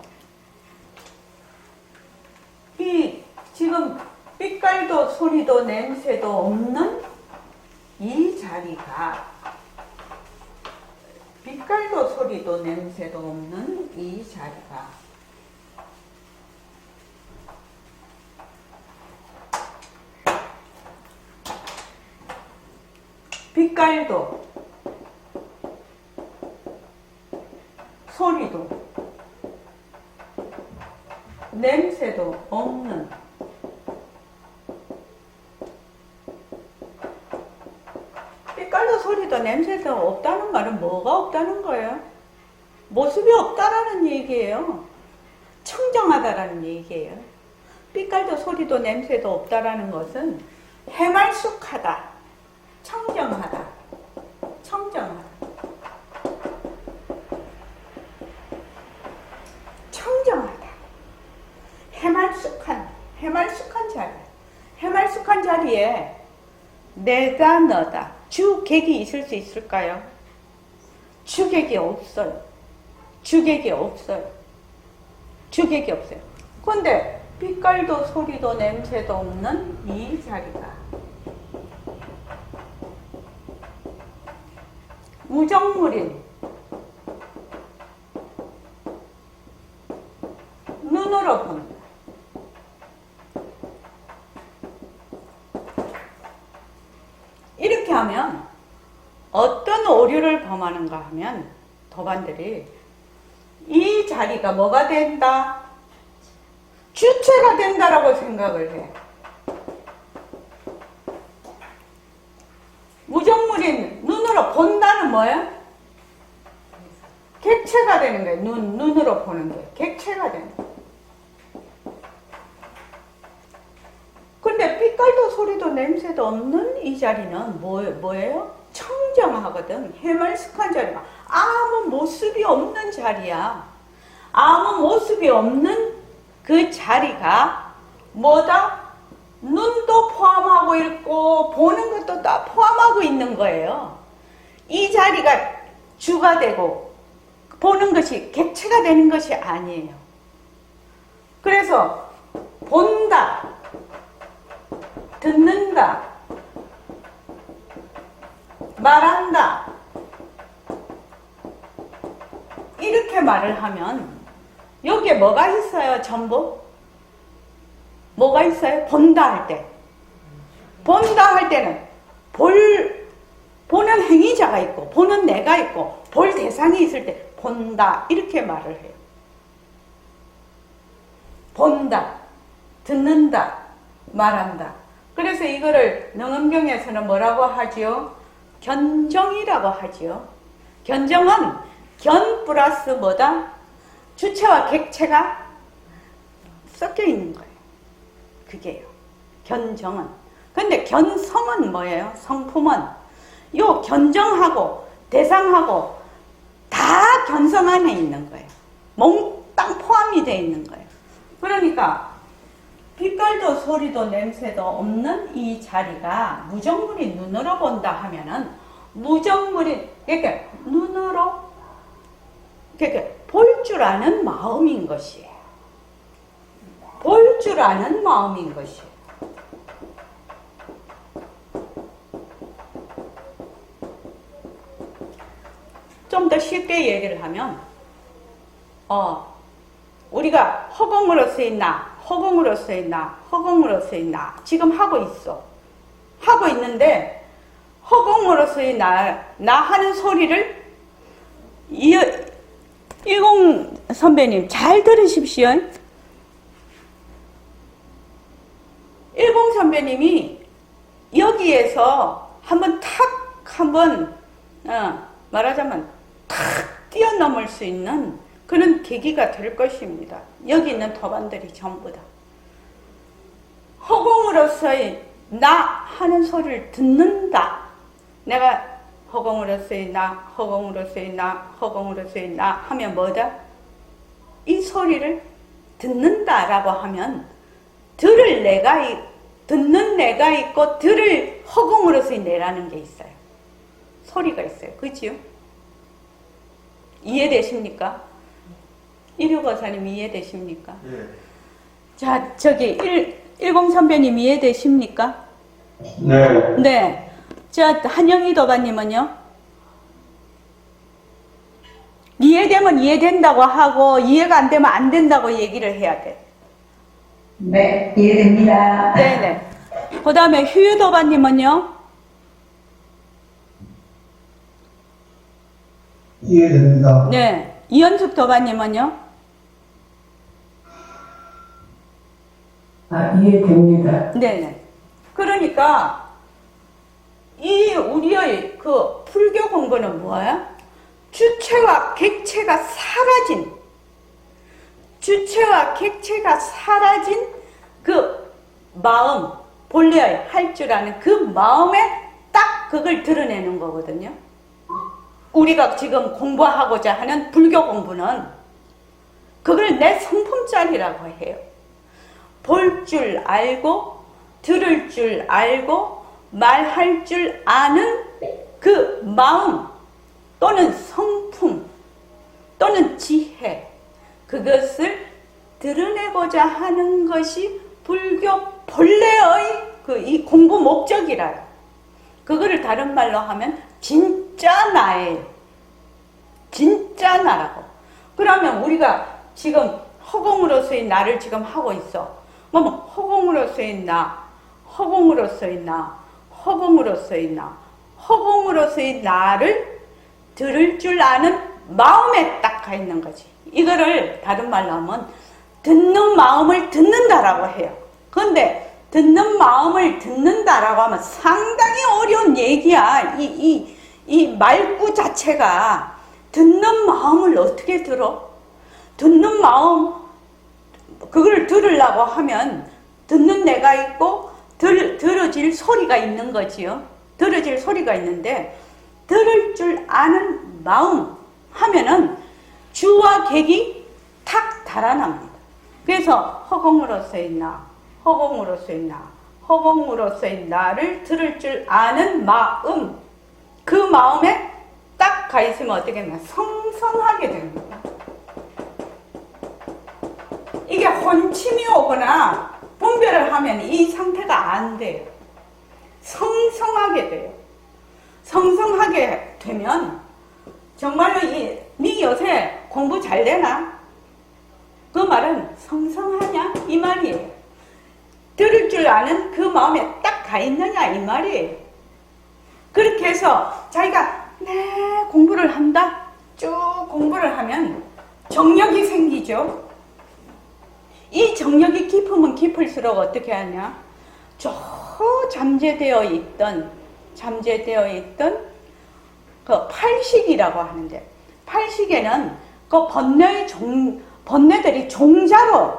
[SPEAKER 1] 빛깔도 소리도 냄새도 없는 이 자리가, 빛깔도 소리도 냄새도 없는 이 자리가 빛깔도 소리도 냄새도 없는 빛깔도 소리도 냄새도 없다는 말은 뭐가 없다는 거예요? 모습이 없다라는 얘기예요. 청정하다라는 얘기예요. 빛깔도 소리도 냄새도 없다라는 것은 해말쑥하다, 청정하다, 청정하다, 청정하다, 해말쑥한 자리, 해말쑥한 자리에 내가 너다, 주객이 있을 수 있을까요? 주객이 없어요. 주객이 없어요. 주객이 없어요. 그런데 빛깔도 소리도 냄새도 없는 이 자리가 무정물인 눈으로 본다. 이렇게 하면 어떤 오류를 범하는가 하면 도반들이 이 자리가 뭐가 된다? 주체가 된다라고 생각을 해. 무정물인 눈으로 본다는 뭐야? 객체가 되는 거예요. 눈으로 보는 게 객체가 되는 거예요. 근데 빛깔도 소리도 냄새도 없는 이 자리는 뭐예요? 청정하거든. 해말쑥한 자리가 아무 모습이 없는 자리야. 아무 모습이 없는 그 자리가 뭐다? 눈도 포함하고 있고 보는 것도 다 포함하고 있는 거예요. 이 자리가 주가 되고 보는 것이 객체가 되는 것이 아니에요. 그래서 본다, 듣는다, 말한다, 이렇게 말을 하면 여기에 뭐가 있어요? 전부? 뭐가 있어요? 본다 할 때. 본다 할 때는 보는 행위자가 있고 보는 내가 있고 볼 대상이 있을 때 본다 이렇게 말을 해요. 본다, 듣는다, 말한다. 그래서 이거를 능엄경에서는 뭐라고 하지요? 견정이라고 하지요. 견정은 견 플러스 뭐다? 주체와 객체가 섞여 있는 거예요. 그게요. 견정은. 근데 견성은 뭐예요? 성품은 요 견정하고 대상하고 다 견성 안에 있는 거예요. 몽땅 포함이 되어 있는 거예요. 그러니까 빛깔도 소리도 냄새도 없는 이 자리가 무정물인 눈으로 본다 하면은 무정물인 그러니까 눈으로 그러니까 볼 줄 아는 마음인 것이에요. 볼 줄 아는 마음인 것이에요. 좀 더 쉽게 얘기를 하면 우리가 허공으로 쓰있나 허공으로 쓰있나 허공으로 쓰있나 지금 하고 있어. 하고 있는데 허공으로 쓰있나 나 하는 소리를 일공 선배님 잘 들으십시오. 일공 선배님이 여기에서 한번 말하자면 탁 뛰어넘을 수 있는 그런 계기가 될 것입니다. 여기 있는 도반들이 전부 다. 허공으로서의 나 하는 소리를 듣는다. 내가 허공으로서의 나, 허공으로서의 나, 허공으로서의 나 하면 뭐다? 이 소리를 듣는다라고 하면 듣는 내가 있고 들을 허공으로서의 내라는 게 있어요. 소리가 있어요. 그렇지요? 이해되십니까? 일요거사님 이해되십니까?
[SPEAKER 3] 예.
[SPEAKER 1] 자, 저기 10선배님 이해되십니까?
[SPEAKER 3] 네.
[SPEAKER 1] 네. 자, 한영희 도반님은요? 이해되면 이해된다고 하고 이해가 안 되면 안 된다고 얘기를 해야 돼.
[SPEAKER 4] 네, 이해됩니다.
[SPEAKER 1] 네네. 그 다음에 휴유 도반님은요?
[SPEAKER 3] 이해됩니다.
[SPEAKER 1] 네. 이현숙 도반님은요?
[SPEAKER 4] 이해됩니다.
[SPEAKER 1] 네네. 그러니까 이 우리의 그 불교 공부는 뭐야? 주체와 객체가 사라진 그 마음, 본래의 할 줄 아는 그 마음에 딱 그걸 드러내는 거거든요. 우리가 지금 공부하고자 하는 불교 공부는 그걸 내 성품짜리라고 해요. 볼 줄 알고, 들을 줄 알고, 말할 줄 아는 그 마음 또는 성품 또는 지혜, 그것을 드러내고자 하는 것이 불교 본래의 그 이 공부 목적이라요. 그거를 다른 말로 하면 진짜 나예요. 진짜 나라고. 그러면 우리가 지금 허공으로서의 나를 지금 하고 있어. 그러면 허공으로서의 나, 허공으로서의 나, 허공으로서의 나, 허공으로서의 나를 들을 줄 아는 마음에 딱 가 있는 거지. 이거를 다른 말로 하면 듣는 마음을 듣는다라고 해요. 그런데 듣는 마음을 듣는다라고 하면 상당히 어려운 얘기야. 이 말구 자체가 듣는 마음을 어떻게 들어? 듣는 마음, 그걸 들으려고 하면 듣는 내가 있고 들어질 소리가 있는 거지요. 들어질 소리가 있는데 들을 줄 아는 마음 하면은 주와 객이 탁 달아납니다. 그래서 허공으로서의 나, 허공으로서의 나, 허공으로서의 나를 들을 줄 아는 마음, 그 마음에 딱 가 있으면 어떻게 되나 성성하게 됩니다. 이게 혼침이 오거나 분별을 하면 이 상태가 안 돼요. 성성하게 돼요. 성성하게 되면 정말로 네 요새 공부 잘 되나? 그 말은 성성하냐? 이 말이에요. 들을 줄 아는 그 마음에 딱 가 있느냐? 이 말이에요. 그렇게 해서 자기가 공부를 한다? 쭉 공부를 하면 정력이 생기죠. 이 정력이 깊으면 깊을수록 어떻게 하냐? 저 잠재되어 있던 그 팔식이라고 하는데, 팔식에는 그 번뇌들이 종자로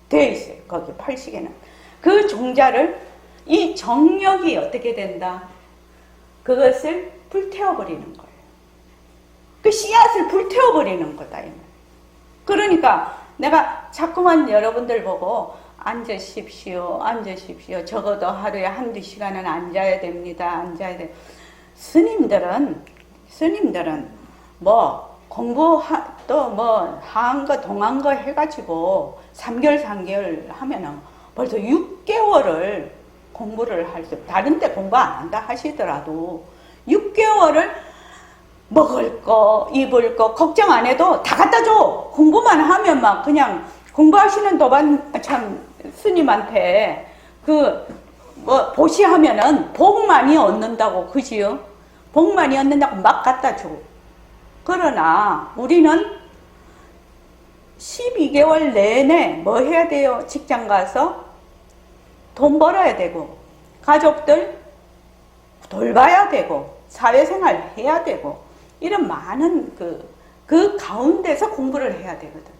[SPEAKER 1] 되어 있어요. 거기 팔식에는. 그 종자를 이 정력이 어떻게 된다? 그것을 불태워버리는 거예요. 그 씨앗을 불태워버리는 거다. 이 말. 그러니까 내가 자꾸만 여러분들 보고 앉으십시오. 적어도 하루에 1-2시간은 앉아야 됩니다. 앉아야 돼. 스님들은 뭐 공부 또 뭐 한 거 동한 거 해가지고 3개월 하면은 벌써 6개월을 공부를 할 수, 다른 데 공부 안 한다 하시더라도 6개월을 먹을 거, 입을 거 걱정 안 해도 다 갖다 줘. 공부만 하면 막 그냥 공부하시는 참 스님한테 뭐 보시하면은 복 많이 얻는다고, 그지요? 복 많이 얻는다고 막 갖다 줘. 그러나 우리는 12개월 내내 뭐 해야 돼요? 직장 가서 돈 벌어야 되고, 가족들 돌봐야 되고, 사회생활 해야 되고, 이런 많은 그 가운데서 공부를 해야 되거든.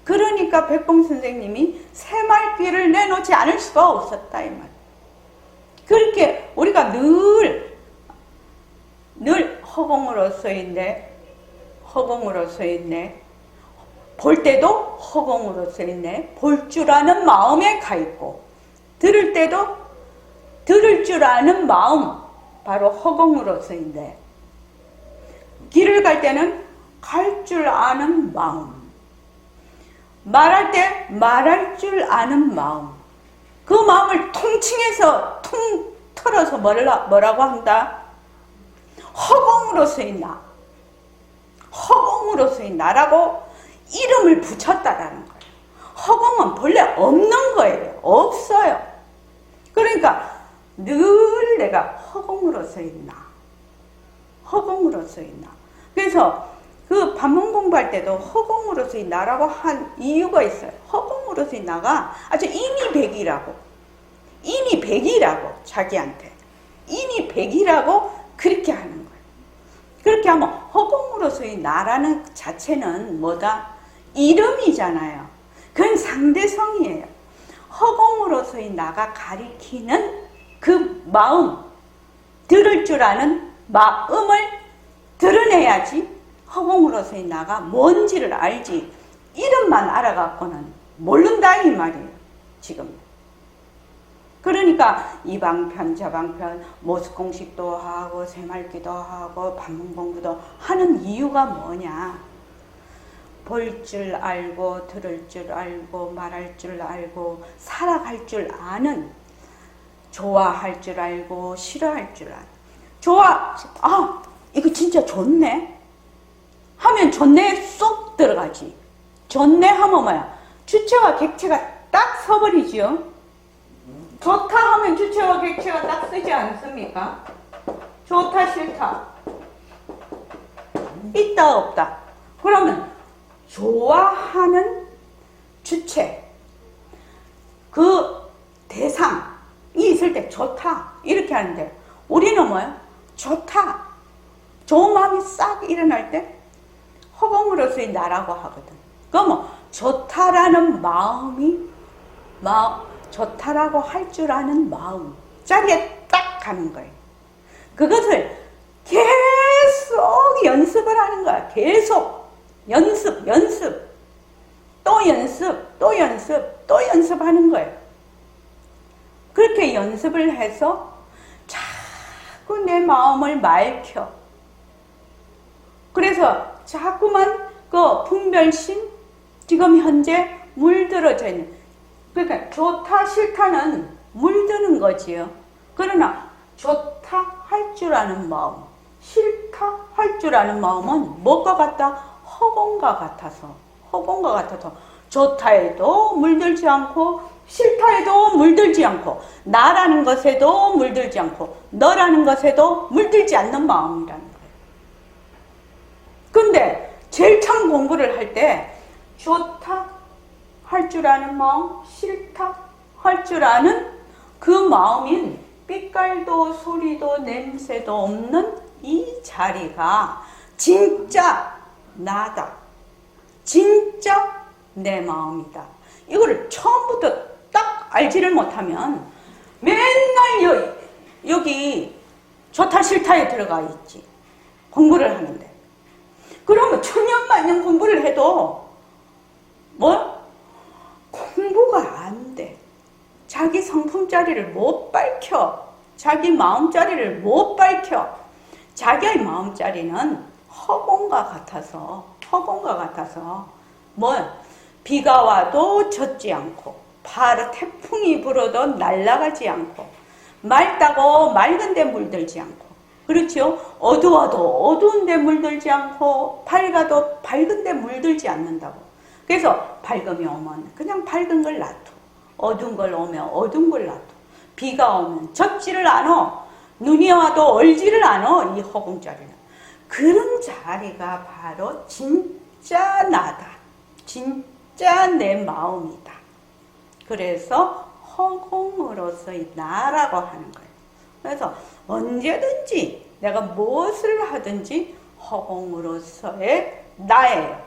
[SPEAKER 1] 그러니까 백봉 선생님이 새말귀를 내놓지 않을 수가 없었다, 이 말. 그렇게 우리가 늘 허공으로서인데, 볼 때도 허공으로서인데, 볼 줄 아는 마음에 가 있고, 들을 때도 들을 줄 아는 마음, 바로 허공으로서인데, 길을 갈 때는 갈 줄 아는 마음, 말할 때 말할 줄 아는 마음, 그 마음을 통칭해서 통 털어서 뭐라고 한다? 허공으로서의 나. 허공으로서의 나라고 이름을 붙였다라는 거예요. 허공은 본래 없는 거예요. 없어요. 그러니까 늘 내가 허공으로서의 나. 허공으로서의 나. 그래서 그 반문 공부할 때도 허공으로서의 나라고 한 이유가 있어요. 허공으로서의 나가 아주 인이백이라고. 인이백이라고 자기한테. 인이백이라고 그렇게 하는 거예요. 그렇게 하면 허공으로서의 나라는 자체는 뭐다? 이름이잖아요. 그건 상대성이에요. 허공으로서의 나가 가리키는 그 마음, 들을 줄 아는 마음을 드러내야지 허공으로서의 나가 뭔지를 알지 이름만 알아갖고는 모른다 이 말이에요. 지금. 그러니까 이 방편 저 방편 모습공식도 하고 새말기도 하고 반문공부도 하는 이유가 뭐냐. 볼 줄 알고 들을 줄 알고 말할 줄 알고 살아갈 줄 아는, 좋아할 줄 알고 싫어할 줄 아는, 이거 진짜 좋네 하면 좋네에 쏙 들어가지. 좋네 하면 뭐야? 주체와 객체가 딱 서버리죠. 좋다 하면 주체와 객체가 딱 쓰지 않습니까? 좋다 싫다 있다 없다. 그러면 좋아하는 주체, 그 대상이 있을 때 좋다 이렇게 하는데 우리는 뭐예요? 좋다, 좋은 마음이 싹 일어날 때 허공으로서의 나라고 하거든. 그러면 좋다라는 마음이 좋다라고 할 줄 아는 마음 자리에 딱 가는 거예요. 그것을 계속 연습을 하는 거야. 계속 연습, 또 연습, 또 연습, 또 연습하는 거예요. 그렇게 연습을 해서 자꾸 내 마음을 맑혀. 그래서 자꾸만 그 분별심 지금 현재 물들어져 있는, 그러니까 좋다 싫다는 물드는 거지요. 그러나 좋다 할 줄 아는 마음, 싫다 할 줄 아는 마음은 뭐가 같다? 허공과 같아서 좋다에도 물들지 않고 싫다에도 물들지 않고 나라는 것에도 물들지 않고 너라는 것에도 물들지 않는 마음이라는 거예요. 근데 제일 처음 공부를 할 때 좋다 할 줄 아는 마음, 싫다 할 줄 아는 그 마음인 빛깔도 소리도 냄새도 없는 이 자리가 진짜 나다. 진짜 내 마음이다. 이거를 처음부터 딱 알지를 못하면 맨날 여기 좋다 싫다에 들어가 있지. 공부를 하는데. 그러면 천년만년 공부를 해도 공부가 안 돼. 자기 성품자리를 못 밝혀. 자기 마음자리를 못 밝혀. 자기의 마음자리는 허공과 같아서 비가 와도 젖지 않고 태풍이 불어도 날아가지 않고 맑다고 맑은 데 물들지 않고, 그렇죠? 어두워도 어두운 데 물들지 않고 밝아도 밝은 데 물들지 않는다고. 그래서 밝음이 오면 그냥 밝은 걸 놔둬. 어두운 걸 오면 어두운 걸 놔둬. 비가 오면 젖지를 않아. 눈이 와도 얼지를 않아. 이 허공자리는. 그런 자리가 바로 진짜 나다. 진짜 내 마음이다. 그래서 허공으로서의 나라고 하는 거예요. 그래서 언제든지 내가 무엇을 하든지 허공으로서의 나예요.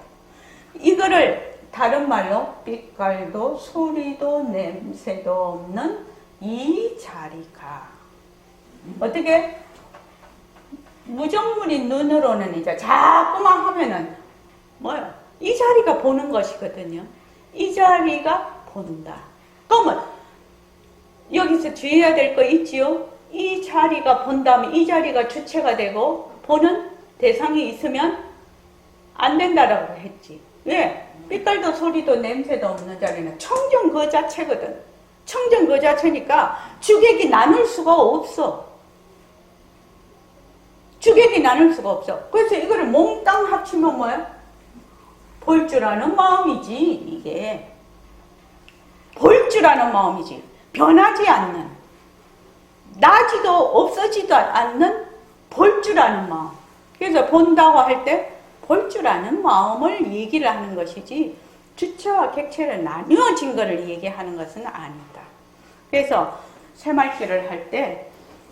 [SPEAKER 1] 이거를 다른 말로 빛깔도 소리도 냄새도 없는 이 자리가 어떻게 무정물인 눈으로는 이제 자꾸만 하면은 뭐야? 이 자리가 보는 것이거든요. 이 자리가 본다. 그러면 여기서 주의해야 될 거 있지요? 이 자리가 본다면 이 자리가 주체가 되고 보는 대상이 있으면 안 된다라고 했지. 왜? 빛깔도 소리도 냄새도 없는 자리는 청정 그 자체거든. 청정 그 자체니까 주객이 나눌 수가 없어. 주객이 나눌 수가 없어. 그래서 이거를 몽땅 합치면 뭐야? 볼 줄 아는 마음이지. 이게 볼 줄 아는 마음이지. 변하지 않는, 나지도 없어지도 않는 볼 줄 아는 마음. 그래서 본다고 할 때 볼 줄 아는 마음을 얘기를 하는 것이지 주체와 객체를 나뉘어진 것을 얘기하는 것은 아니다. 그래서 새말귀를 할 때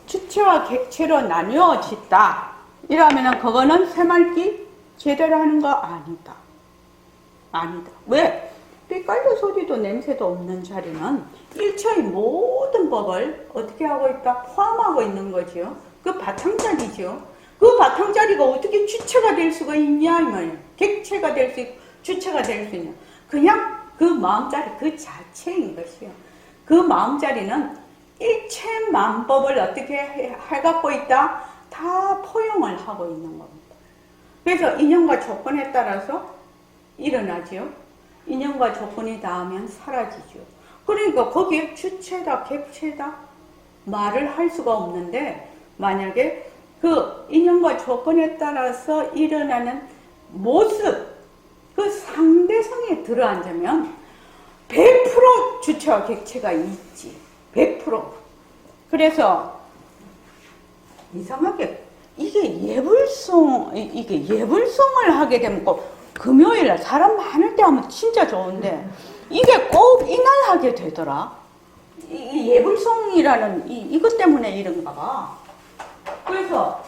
[SPEAKER 1] 주체와 객체로 나뉘어졌다 이러면은 그거는 새말귀 제대로 하는 거 아니다. 아니다. 왜? 삐깔도 소리도 냄새도 없는 자리는 일체의 모든 법을 어떻게 하고 있다? 포함하고 있는 거죠. 그 바탕자리죠. 그 바탕자리가 어떻게 주체가 될 수가 있냐 이 말이에요. 객체가 될 수 있고 주체가 될 수 있냐. 그냥 그 마음자리 그 자체인 것이요. 그 마음자리는 일체 만법을 어떻게 해갖고 있다? 다 포용을 하고 있는 겁니다. 그래서 인연과 조건에 따라서 일어나죠. 인연과 조건이 닿으면 사라지죠. 그러니까 거기에 주체다 객체다 말을 할 수가 없는데 만약에 그 인연과 조건에 따라서 일어나는 모습 그 상대성에 들어앉으면 100% 주체와 객체가 있지. 100%. 그래서 이상하게 이게 예불송을 하게 되면 꼭 금요일날 사람 많을 때 하면 진짜 좋은데 이게 꼭 이날 하게 되더라. 이 예불송이라는 이것 때문에 이런가 봐. 그래서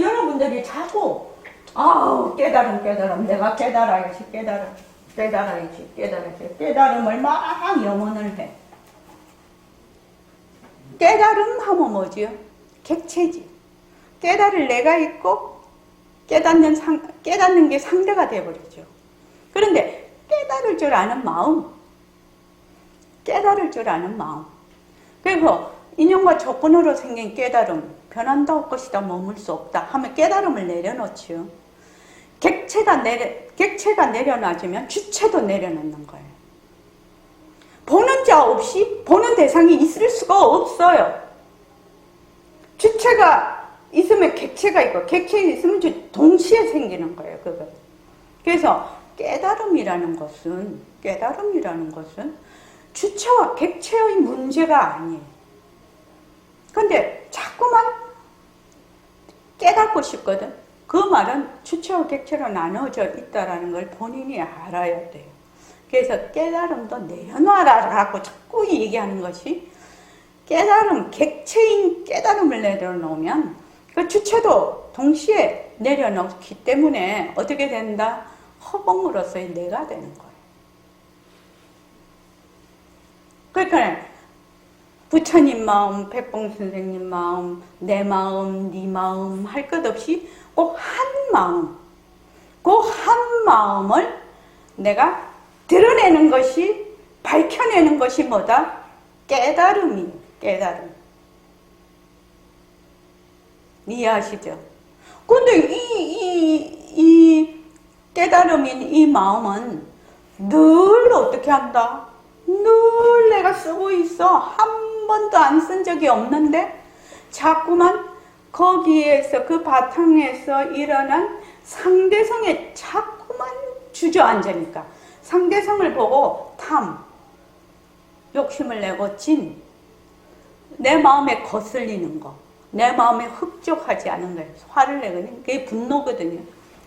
[SPEAKER 1] 여러분들이 자꾸 깨달음 내가 깨달음을 막 염원을 해. 깨달음 하면 뭐지요? 객체지. 깨달을 내가 있고 깨닫는 게 상대가 되어버리죠. 그런데 깨달을 줄 아는 마음, 그래서 인연과 조건으로 생긴 깨달음, 변한다 할 것이다, 머물 수 없다 하면 깨달음을 내려놓지요. 객체가 내려놔지면 주체도 내려놓는 거예요. 보는 자 없이 보는 대상이 있을 수가 없어요. 주체가 있으면 객체가 있고 객체가 있으면 동시에 생기는 거예요. 그거. 그래서 깨달음이라는 것은 주체와 객체의 문제가 아니에요. 근데 자꾸만 깨닫고 싶거든. 그 말은 주체와 객체로 나눠져 있다는 걸 본인이 알아야 돼요. 그래서 깨달음도 내려놔라라고 자꾸 얘기하는 것이 객체인 깨달음을 내려놓으면 그 주체도 동시에 내려놓기 때문에 어떻게 된다? 허공으로서의 내가 되는 거예요. 그러니까 부처님 마음, 백봉선생님 마음, 내 마음, 네 마음 할 것 없이 꼭 한 마음, 그 한 마음을 내가 드러내는 것이, 밝혀내는 것이 뭐다? 깨달음이에요. 깨달음. 이해하시죠? 근데 이 깨달음인 이 마음은 늘 어떻게 한다? 늘 내가 쓰고 있어. 한 번도 안 쓴 적이 없는데 자꾸만 거기에서 그 바탕에서 일어난 상대성에 자꾸만 주저앉으니까 상대성을 보고 탐, 욕심을 내고 진, 내 마음에 거슬리는 거, 내 마음에 흡족하지 않은 거예요. 화를 내거든요. 그게 분노거든요.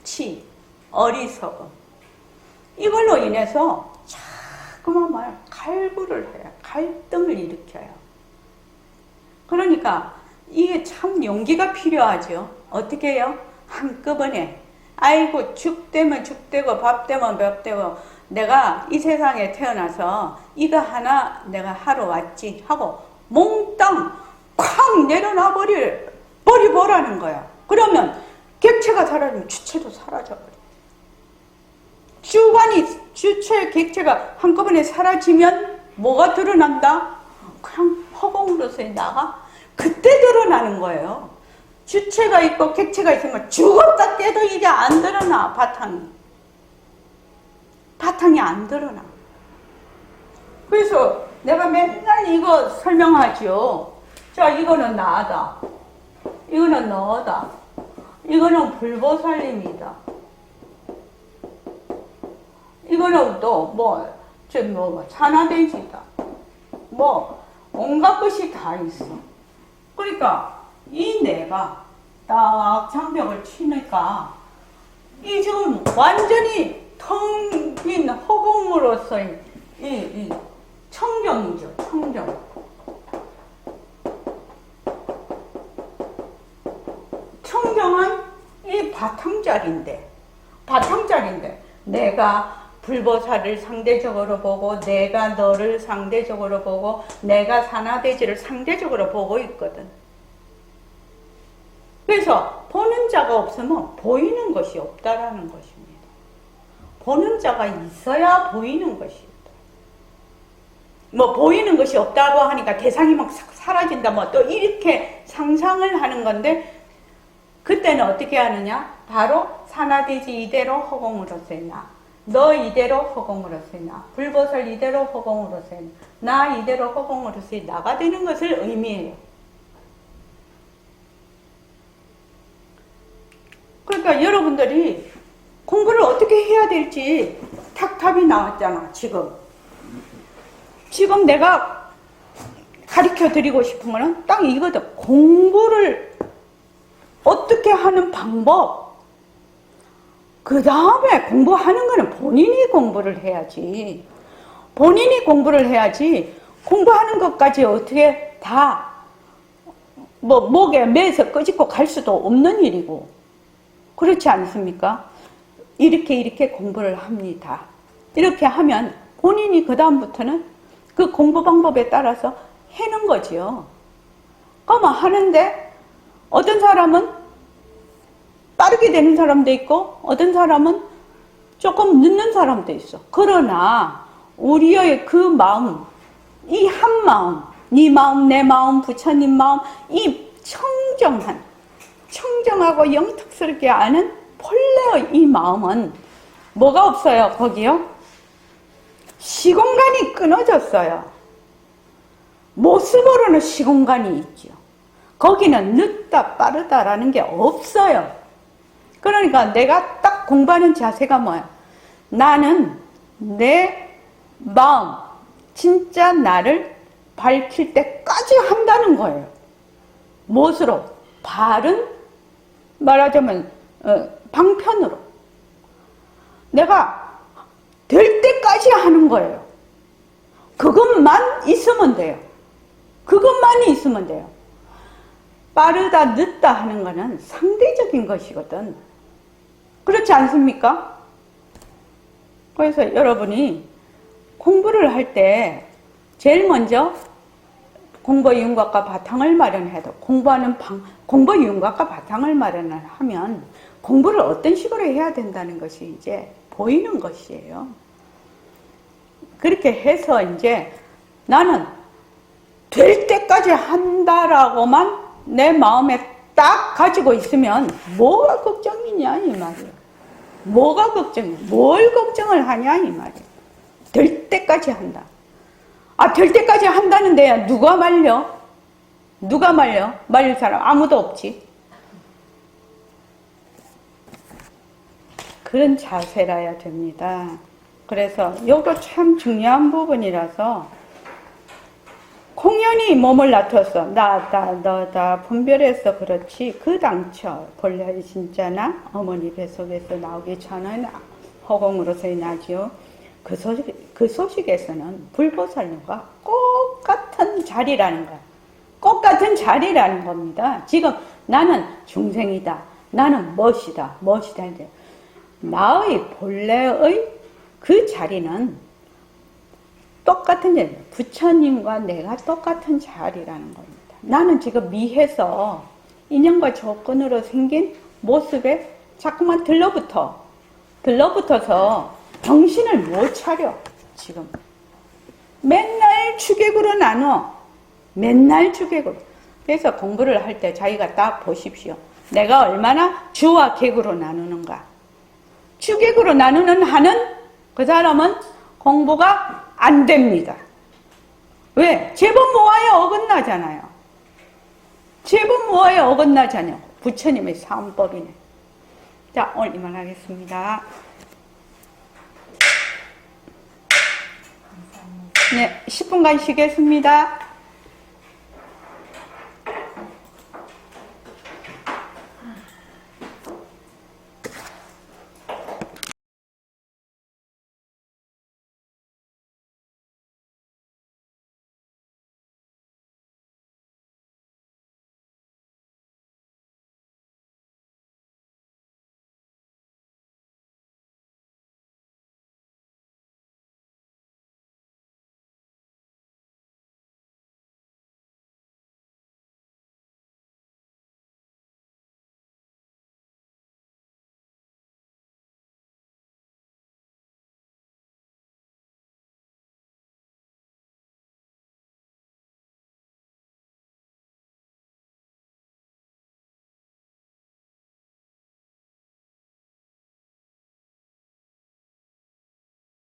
[SPEAKER 1] 치, 어리석음. 이걸로 인해서 자꾸만 갈구를 해요. 갈등을 일으켜요. 그러니까 이게 참 용기가 필요하죠. 어떻게 해요? 한꺼번에 아이고 죽되면 죽되고 밥되면 밥되고 내가 이 세상에 태어나서 이거 하나 내가 하러 왔지 하고 몽땅 콱 내려놔 버리보라는 거야. 그러면 객체가 사라지면 주체도 사라져버려. 주체, 객체가 한꺼번에 사라지면 뭐가 드러난다? 그냥 허공으로서 나가? 그때 드러나는 거예요. 주체가 있고 객체가 있으면 죽었다 깨도 이게 안 드러나, 바탕이. 바탕이 안 드러나. 그래서 내가 맨날 이거 설명하죠. 자, 이거는 나다. 이거는 너다. 이거는 불보살님이다. 이거는 또 산화대지다. 온갖 것이 다 있어. 그러니까 이 내가 딱 장벽을 치니까 이 지금 완전히 텅 빈 허공으로서의 이 청정이죠. 청정. 청정은 이 바탕자리인데 내가 불보살을 상대적으로 보고 내가 너를 상대적으로 보고 내가 산화대지를 상대적으로 보고 있거든. 그래서 보는 자가 없으면 보이는 것이 없다라는 것입니다. 보는 자가 있어야 보이는 것이 있다. 보이는 것이 없다고 하니까 대상이 막 사라진다 또 이렇게 상상을 하는 건데 그때는 어떻게 하느냐? 바로 산화대지 이대로 허공으로서의 너 이대로 허공으로서의 불보살 이대로 허공으로서의 나 이대로 허공으로서의 나가 되는 것을 의미해요. 그러니까 여러분들이 공부를 어떻게 해야 될지 딱 답이 나왔잖아. 지금 내가 가르쳐 드리고 싶은 거는 딱 이거다. 공부를 어떻게 하는 방법, 그 다음에 공부하는 거는 본인이 공부를 해야지. 본인이 공부를 해야지 공부하는 것까지 어떻게 다 목에 매서 끄집고 갈 수도 없는 일이고 그렇지 않습니까? 이렇게 공부를 합니다. 이렇게 하면 본인이 그 다음부터는 그 공부 방법에 따라서 해는 거지요. 그러면 하는데 어떤 사람은 빠르게 되는 사람도 있고 어떤 사람은 조금 늦는 사람도 있어. 그러나 우리의 그 마음, 이 한 마음, 네 마음, 내 마음, 부처님 마음, 이 청정하고 영특스럽게 아는 본래의 이 마음은 뭐가 없어요? 거기요? 시공간이 끊어졌어요. 모습으로는 시공간이 있죠. 거기는 늦다 빠르다라는 게 없어요. 그러니까 내가 딱 공부하는 자세가 뭐야? 나는 내 마음, 진짜 나를 밝힐 때까지 한다는 거예요. 무엇으로? 바른, 말하자면 방편으로. 내가 될 때까지 하는 거예요. 그것만 있으면 돼요. 그것만이 있으면 돼요. 빠르다 늦다 하는 거는 상대적인 것이거든. 그렇지 않습니까? 그래서 여러분이 공부를 할 때 제일 먼저 공부 윤곽과 바탕을 마련해도 공부 윤곽과 바탕을 마련을 하면 공부를 어떤 식으로 해야 된다는 것이 이제 보이는 것이에요. 그렇게 해서 이제 나는 될 때까지 한다라고만 내 마음에 딱 가지고 있으면 뭐가 걱정이냐 이 말이에요. 뭐가 걱정이야? 뭘 걱정을 하냐 이 말이에요. 될 때까지 한다. 될 때까지 한다는데 누가 말려? 누가 말려? 말릴 사람 아무도 없지. 그런 자세라야 됩니다. 그래서 이것도 참 중요한 부분이라서 공연히 몸을 낮춰서 나다 너다 분별해서 그렇지 그 당초 본래 진짜나 어머니 뱃속에서 나오기 전에 허공으로서의 나지요. 그 소식에서는 불보살님과 똑같은 자리라는 거야. 똑같은 자리라는 겁니다. 지금 나는 중생이다. 나는 멋이다. 이제 나의 본래의 그 자리는 똑같은 자리. 부처님과 내가 똑같은 자리라는 겁니다. 나는 지금 미해서 인연과 조건으로 생긴 모습에 자꾸만 들러붙어서 정신을 못 차려, 지금. 맨날 주객으로 나눠. 맨날 주객으로. 그래서 공부를 할 때 자기가 딱 보십시오. 내가 얼마나 주와 객으로 나누는가. 주객으로 나누는 한은 그 사람은 공부가 안 됩니다. 왜? 제법모화에 어긋나잖아요. 제법모화에 어긋나잖아요. 부처님의 사원법이네. 자, 오늘 이만 하겠습니다. 네, 10분간 쉬겠습니다.